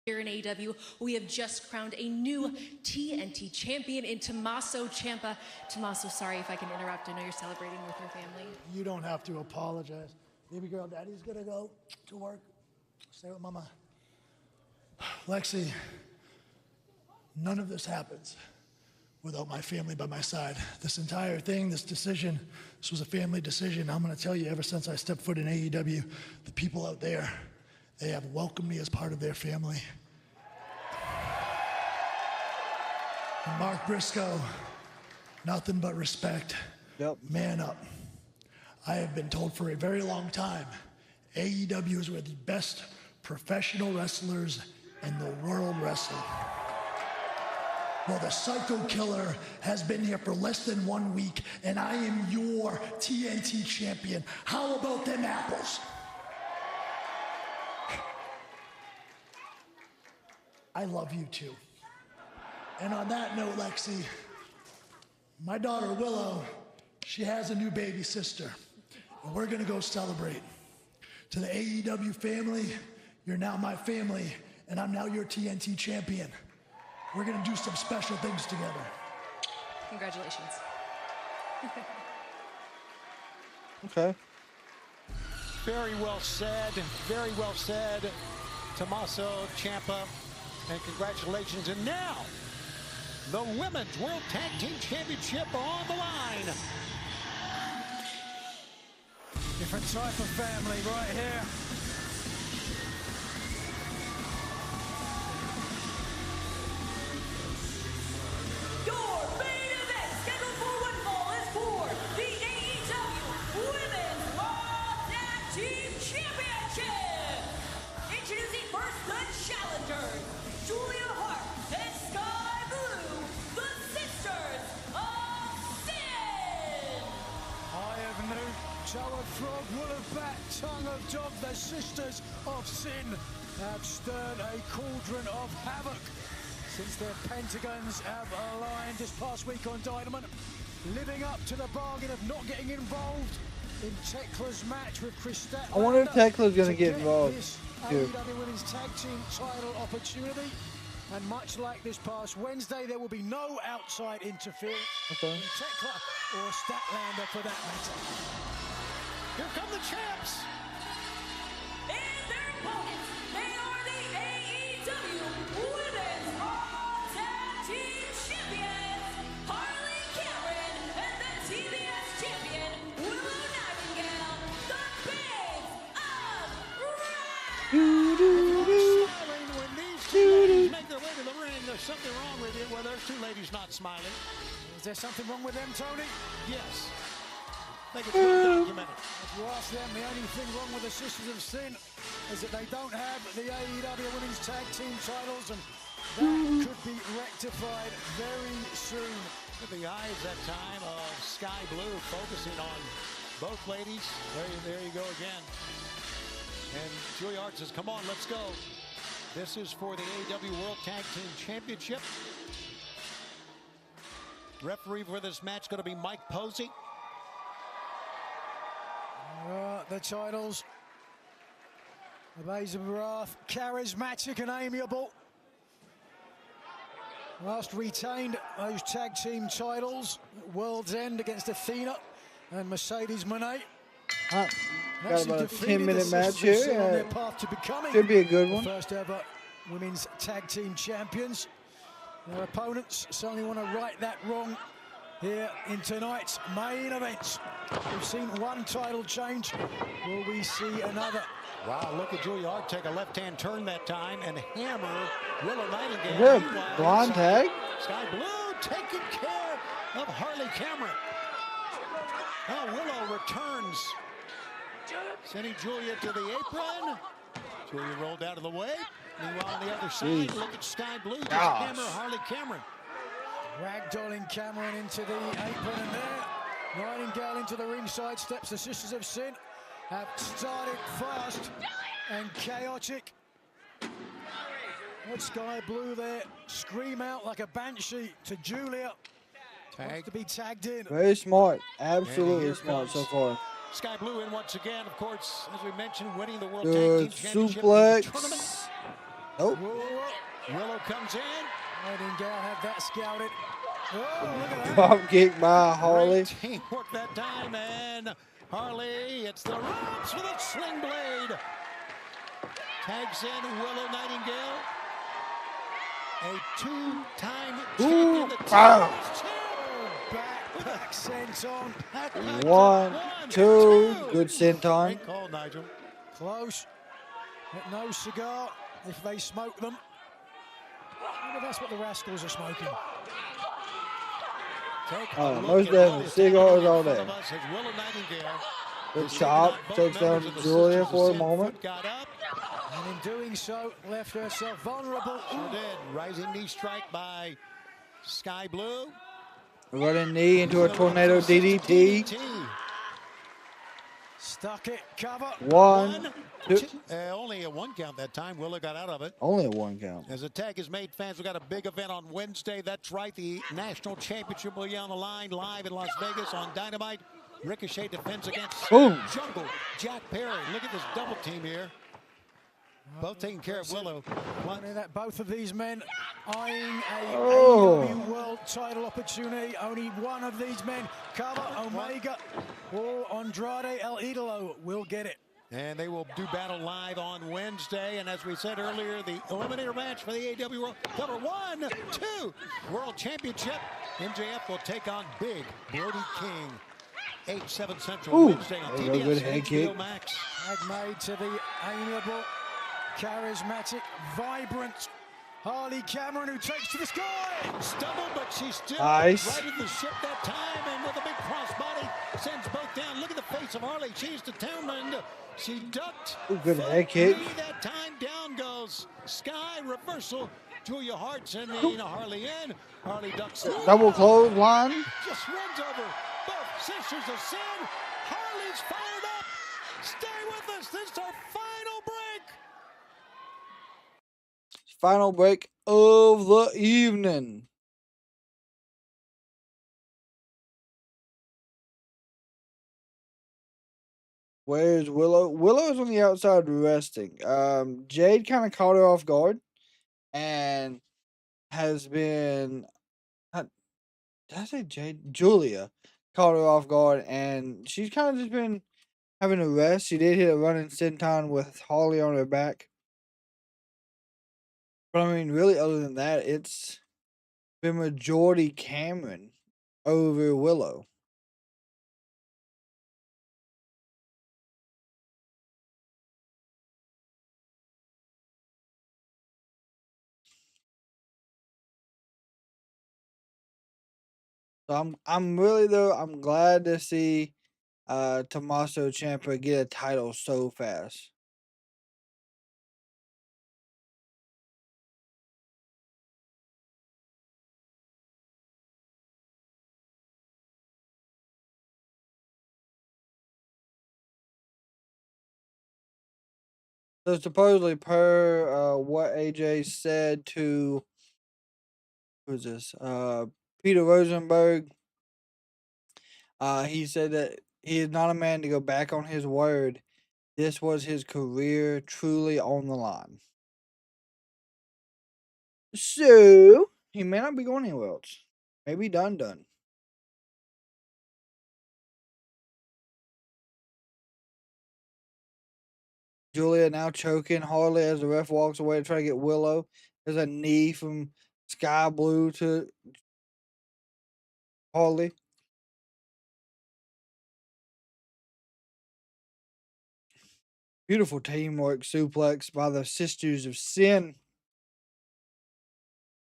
Here in AEW, we have just crowned a new TNT champion in Tommaso Ciampa. Tommaso, sorry if I can interrupt. I know you're celebrating with your family. You don't have to apologize. Baby girl, daddy's gonna go to work. Stay with mama. Lexi, none of this happens without my family by my side. This entire thing, this decision, this was a family decision. I'm gonna tell you, ever since I stepped foot in AEW, the people out there, they have welcomed me as part of their family. And Mark Briscoe, nothing but respect. Yep. Man up. I have been told for a very long time, AEW is where the best professional wrestlers in the world wrestle. Well, the Psycho Killer has been here for less than 1 week, and I am your TNT champion. How about them apples? I love you too. And on that note, Lexi, my daughter Willow, she has a new baby sister. And we're gonna go celebrate. To the AEW family, you're now my family, and I'm now your TNT champion. We're gonna do some special things together. Congratulations. Okay. Very well said. Very well said. Tommaso Ciampa. And congratulations. And now, the Women's World Tag Team Championship on the line. Different type of family right here. Your main event scheduled for one fall is for the AEW Women's Raw Tag Team Championship. Introducing first the challengers, Julia Hart and Skye Blue, the Sisters of Sin. Eye of Newt, toe of frog, wool of bat, tongue of dog, the Sisters of Sin have stirred a cauldron of havoc since their pentagons have aligned this past week on Dynamite, living up to the bargain of not getting involved in Tekla's match with Chris Statlander. I wonder if Tekla's gonna get involved. This Too. AEW Women's Tag Team title opportunity. And much like this past Wednesday, there will be no outside interference Okay. from Tekla or Statlander for that matter. Here come the champs. And their opponents, they are the AEW Women's Raw Tag Team Champions, Harley Cameron, and the TBS Champion, Willow Nightingale, the Babes of Wrath. Smiling when these two ladies make their way to the ring. There's something wrong with it. Well, there's two ladies not smiling. Is there something wrong with them, Tony? Yes. I think it's well documented. If you ask them, the only thing wrong with the Sisters of Sin is that they don't have the AEW Women's Tag Team titles, and that could be rectified very soon. With the eyes that time of Skye Blue focusing on both ladies. There you go again. And Julia Hart says, come on, let's go. This is for the AEW World Tag Team Championship. Referee for this match going to be Mike Posey. The titles. Blaze of Wrath, charismatic and amiable. Last retained those tag team titles at World's End against Athena and Mercedes Moné. Got about a 10-minute match here. On their path to becoming should be a good one. The first ever women's tag team champions. Their opponents certainly want to right that wrong here in tonight's main event. We've seen one title change. Will we see another? Wow, look at Julia Hart take a left-hand turn that time and hammer Willow Nightingale. Is there a blonde tag? Skye Blue taking care of Harley Cameron. Now Willow returns, sending Julia to the apron. Julia rolled out of the way. Meanwhile, on the other side, look at Skye Blue just hammer Harley Cameron. Ragdolling Cameron into the apron, and there, Nightingale into the ringside steps. The Sisters of Sin have started fast and chaotic. What Skye Blue there, scream out like a banshee to Julia. Wants to be tagged in. Very smart, absolutely smart so far. Skye Blue in once again, of course, as we mentioned, winning the World Good Tag Team Championship suplex. Nope. Willow comes in. Nightingale had that scouted. Oh, look at that. Drop kick by Harley. Great teamwork that time, and Harley, it's the ropes with a sling blade. Tags in Willow Nightingale. A two-time champion. Back senton. 1, 2. Good senton. Great call, Nigel. Close. But no cigar if they smoke them. Maybe that's what the Rascals are smoking. Most definitely. Cigars all day. Good chop. Takes down Julia for a moment. And in doing so, left herself vulnerable. Sure did. Rising knee strike by Skye Blue. Running knee into a tornado DDT. Stuck it, cover. 1, 2. Only a 1 count that time. Willow got out of it. Only a 1 count. As the tag is made, fans, we got a big event on Wednesday. That's right. The National Championship will be on the line live in Las Vegas on Dynamite. Ricochet defends against Jungle Jack Perry. Look at this double team here. Both taking care of Willow. That both of these men eyeing a AEW World title opportunity. Only one of these men, cover Omega or Andrade El Idolo, will get it. And they will do battle live on Wednesday. And as we said earlier, the eliminator match for the AEW World cover 1, 2 World Championship. MJF will take on Big Brody King. 8/7 Central Wednesday on TBS good head kick. HBO Max. Tag made to the amiable, charismatic, vibrant Harley Cameron, who takes to the sky. Stumbled, but she's still nice. righted the ship that time, and with a big crossbody, sends both down. Look at the face of Harley. She's determined. She ducked. Good head kick. That time down goes Skye. Reversal. Julia Hart sending Harley in. Harley ducks. Double clothesline. Just runs over both Sisters of Sin. Harley's fired up. Stay with us. This is our final break. Final break of the evening. Where's Willow? Willow's on the outside resting. Jade kind of caught her off guard and has been. Did I say Jade? Julia caught her off guard, and she's kind of just been having a rest. She did hit a running senton with Harley on her back. But I mean, really, other than that, it's been majority Cameron over Willow. So I'm really though I'm glad to see Tommaso Ciampa get a title so fast. So supposedly, per what AJ said to who's this? Peter Rosenberg. He said that he is not a man to go back on his word. This was his career truly on the line. So he may not be going anywhere else. Maybe done. Julia now choking Harley as the ref walks away to try to get Willow. There's a knee from Sky Blue to Harley. Beautiful teamwork suplex by the Sisters of Sin.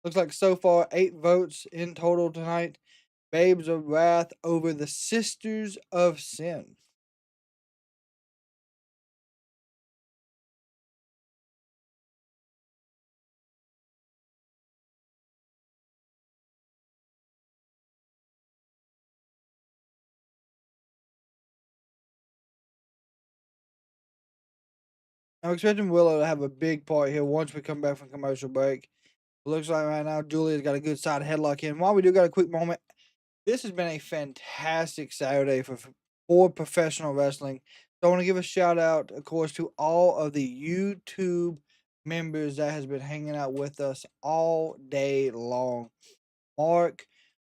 Looks like so far 8 votes in total tonight. Babes of Wrath over the Sisters of Sin. I'm expecting Willow to have a big part here once we come back from commercial break. It looks like right now Julia's got a good side headlock in. While we do got a quick moment, this has been a fantastic Saturday for professional wrestling. So I want to give a shout out, of course, to all of the YouTube members that has been hanging out with us all day long. Mark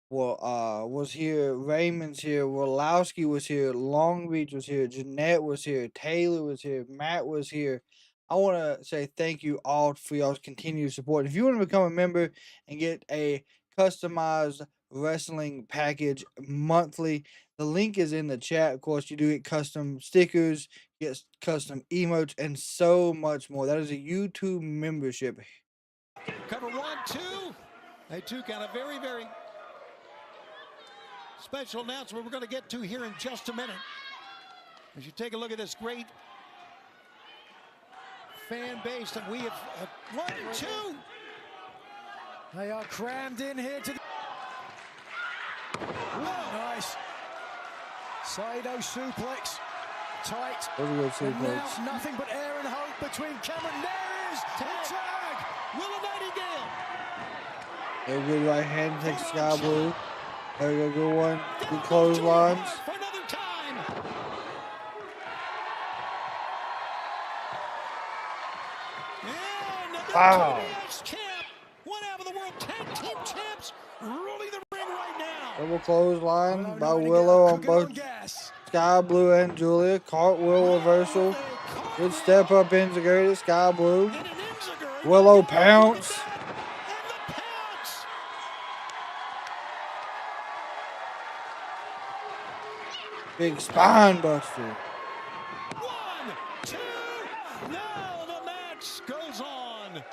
was here, Raymond's here, Wolowski was here, Long Beach was here, Jeanette was here, Taylor was here, Matt was here. I want to say thank you all for y'all's continued support. If you want to become a member and get a customized wrestling package monthly, the link is in the chat. Of course, you do get custom stickers, get custom emotes, and so much more. That is a YouTube membership. Cover 1, 2. They took out a very, very special announcement we're going to get to here in just a minute. As you take a look at this great fan base that we have 1, 2. They are crammed in here to the... Whoa. Nice. Saito suplex. Tight. And now nothing but air and hope between Cameron. There is the tag. Willow Nightingale. A good right hand takes Sky Blue. There we go, good one. Good clotheslines. Wow. One half of the world tag team champs ruling the ring right now. Double clothesline by Willow on both Sky Blue and Julia. Cartwheel reversal. Good step up integrated. Sky Blue. Willow pounce. Big spine buster. 1, 2. Now the match goes on.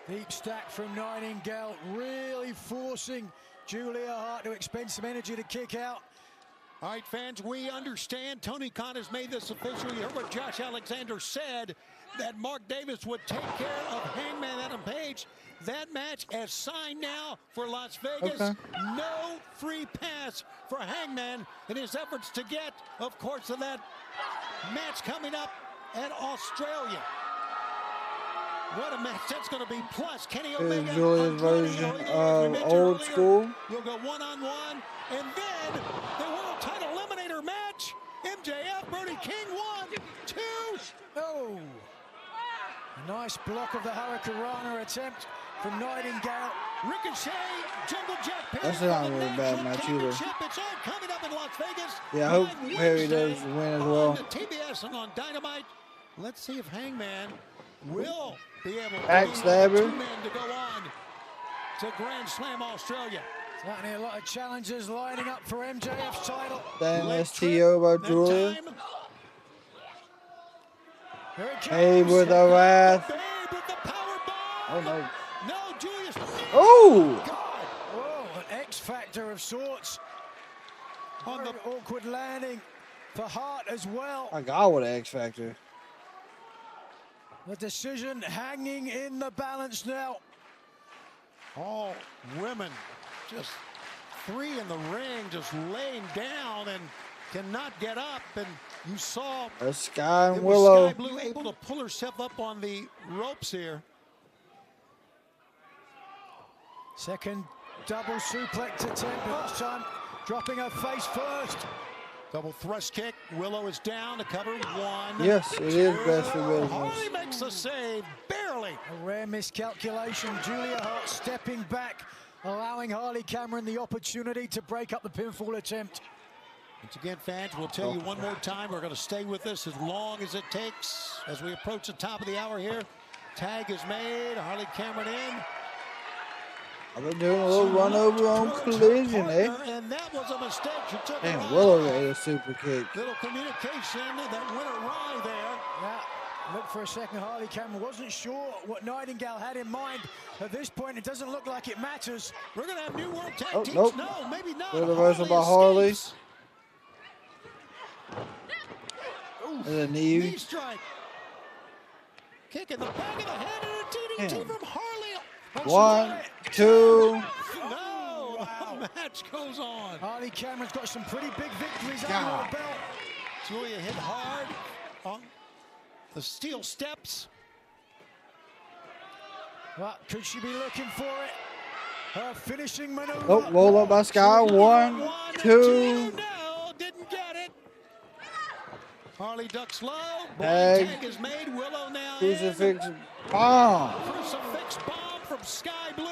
Deep stack from Nightingale, really forcing Julia Hart to expend some energy to kick out. All right, fans, we understand Tony Khan has made this official. You heard what Josh Alexander said, that Mark Davis would take care of Hangman Adam Page. That match is signed now for Las Vegas. Okay. No free pass for Hangman in his efforts to get, of course, to that match coming up at Australia. What a match that's going to be. Plus, Kenny Omega. Julia's version of Old School. You'll go one-on-one. And then the world title eliminator match. MJF, Brody King, 1, 2. Oh. A nice block of the Hurricanrana attempt from Nightingale. Ricochet, Jungle Jack. That's not a really bad match either. It's all coming up in Las Vegas. Yeah, I hope Harry does win as well. On TBS and on Dynamite. Let's see if Hangman will be able to Backstabber. 2 men to go on to Grand Slam Australia. Certainly a lot of challengers lining up for MJF's title. Then STO by Julia. Babe with a wrath. Oh no. No, Julius. Oh! Oh, an X factor of sorts. On the awkward landing for Hart as well. My God, what an X Factor. The decision hanging in the balance now. All women, just 3 in the ring, just laying down, and cannot get up, and you saw Skye and it was Willow. Skye Blue able to pull herself up on the ropes here. Second double suplex attempt, but this time dropping her face first. Double thrust kick. Willow is down to cover one. Yes, it is best for business. Harley makes the save, barely. A rare miscalculation. Julia Hart stepping back, allowing Harley Cameron the opportunity to break up the pinfall attempt. Once again, fans, we'll tell you one more time, we're going to stay with this as long as it takes as we approach the top of the hour here. Tag is made, Harley Cameron in. I've been doing a little run over on Collision, eh? And that was a mistake. She took Damn, it Willow right. got a super kick. Little communication that went awry there. Yeah, look for a second. Harley Cameron wasn't sure what Nightingale had in mind. At this point, it doesn't look like it matters. We're going to have new world tag Oh, teams. nope. No, maybe not. Good reversal by Harley. escapes. And a knee. Knee strike. Kick in the back of the head and a DDT Damn. from Harley. 1, 2. No, the match goes on. Harley Cameron's got some pretty big victories under God. her belt. Julia hit hard on the steel steps. Well, could she be looking for it? Her finishing maneuver. Oh, roll up by Skye. 1, 2. No, didn't get it. Harley ducks low. Tag. Tag is made. Willow now Crucifix bomb. Crucifix bomb from Skye Blue.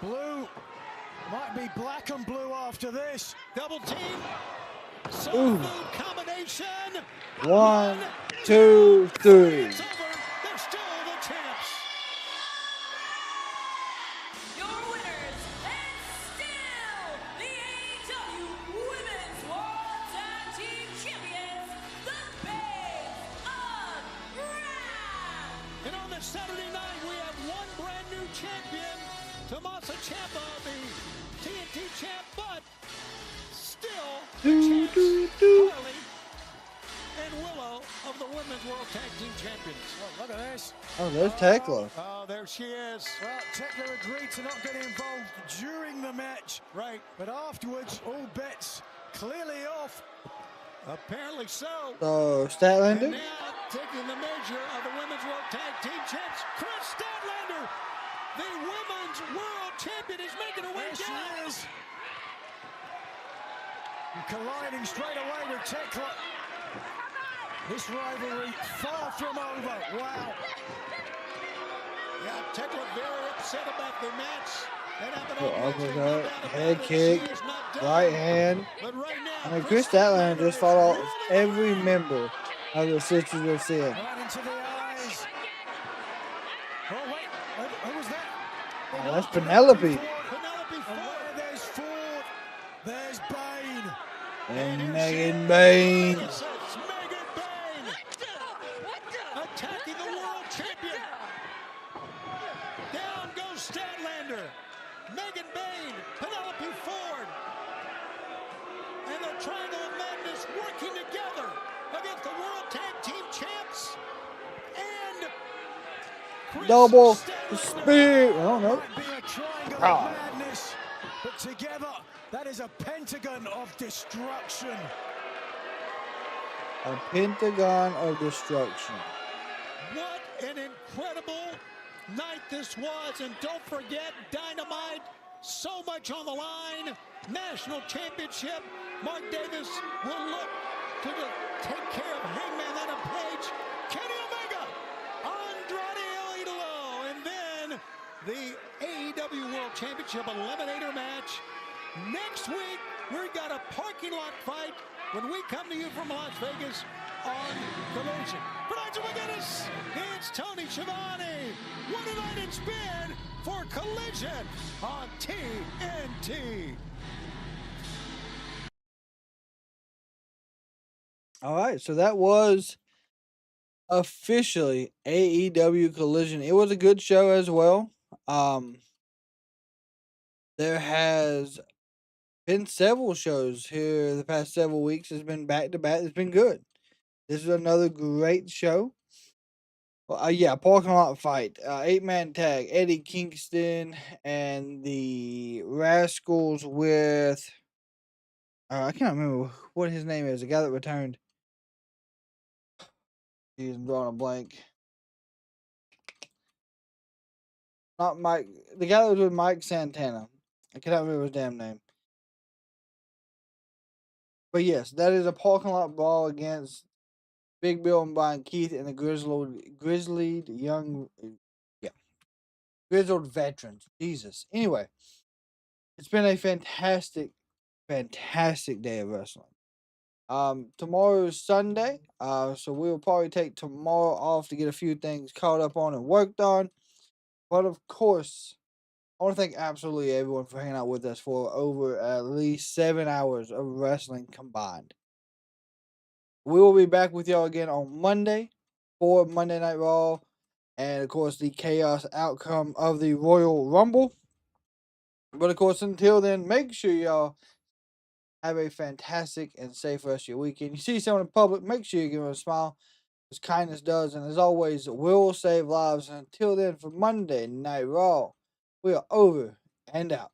Blue might be black and blue after this. Double team. Soul Ooh. food combination. 1, 2, 3. It's over. They're still the champs. Your winners and still the AEW Women's World Tag Team Champions, the Babes of Wrath. And on this Saturday night, we have one brand new champion, Tommaso Ciampa, the TNT champ, but still the champs, Harley and Willow of the Women's World Tag Team Champions. Oh, look at this. Oh, there's Tekla. Oh, there she is. Well, Tekla agreed to not get involved during the match. Right. But afterwards, all bets clearly off. Apparently so. So, And Statlander. now, taking the measure of the Women's World Tag Team Champs, Chris Statlander, the Women's World Champion, is making her way There she down. is. And colliding straight away with Tekla. This rivalry far from over. Wow. Yeah, Tekla very upset about the match. That happened The on Wednesday. uppercut, No doubt about head it. kick, She is not done. right hand. But right now, I mean, Chris Statlander just fought off every member of the Sisters of Sin. Right into the eyes. Oh, wait. Who was that? Oh, that's Penelope. Penelope And Ford. where there's Ford, there's Bane. And Megan Bane. It's Megan Bane attacking the world champion. Down goes Statlander. Megan Bane, Penelope Ford, and the Triangle of Madness working together against the World Tag Team Champs and Chris Double Statlander. spear. Oh, no. Might be a triangle Ah. of madness, but together, that is a pentagon of destruction. A pentagon of destruction. What an incredible night this was. And don't forget, Dynamite, so much on the line. National Championship. Mark Davis will look to take care of Hangman Adam Page, Kenny Omega, Andrade El Idolo, and then the AEW World Championship Eliminator match. Next week, we've got a parking lot fight when we come to you from Las Vegas on Collision. For Nigel McGinnis, it's Tony Schiavone. What a night it's been for Collision on TNT. All right, so that was officially AEW Collision. It was a good show as well. There has been several shows here the past several weeks. It's been back to back. It's been good. This is another great show. Well, yeah, parking lot fight. 8-man tag. Eddie Kingston and the Rascals with I can't remember what his name is. The guy that returned. He's drawing a blank. Not Mike. The guy that was with Mike Santana. I cannot remember his damn name. But yes, that is a parking lot brawl against Big Bill and Brian Keith and the grizzled young, grizzled veterans. Jesus. Anyway, it's been a fantastic day of wrestling. Tomorrow is Sunday, so we'll probably take tomorrow off to get a few things caught up on and worked on. But of course, I want to thank absolutely everyone for hanging out with us for over at least 7 hours of wrestling combined. We will be back with y'all again on Monday for Monday Night Raw, and of course the chaos outcome of the Royal Rumble. But of course, until then, make sure y'all have a fantastic and safe rest of your weekend. You see someone in public, make sure you give them a smile, because kindness does, and as always, will save lives. And until then, for Monday Night Raw, we are over and out.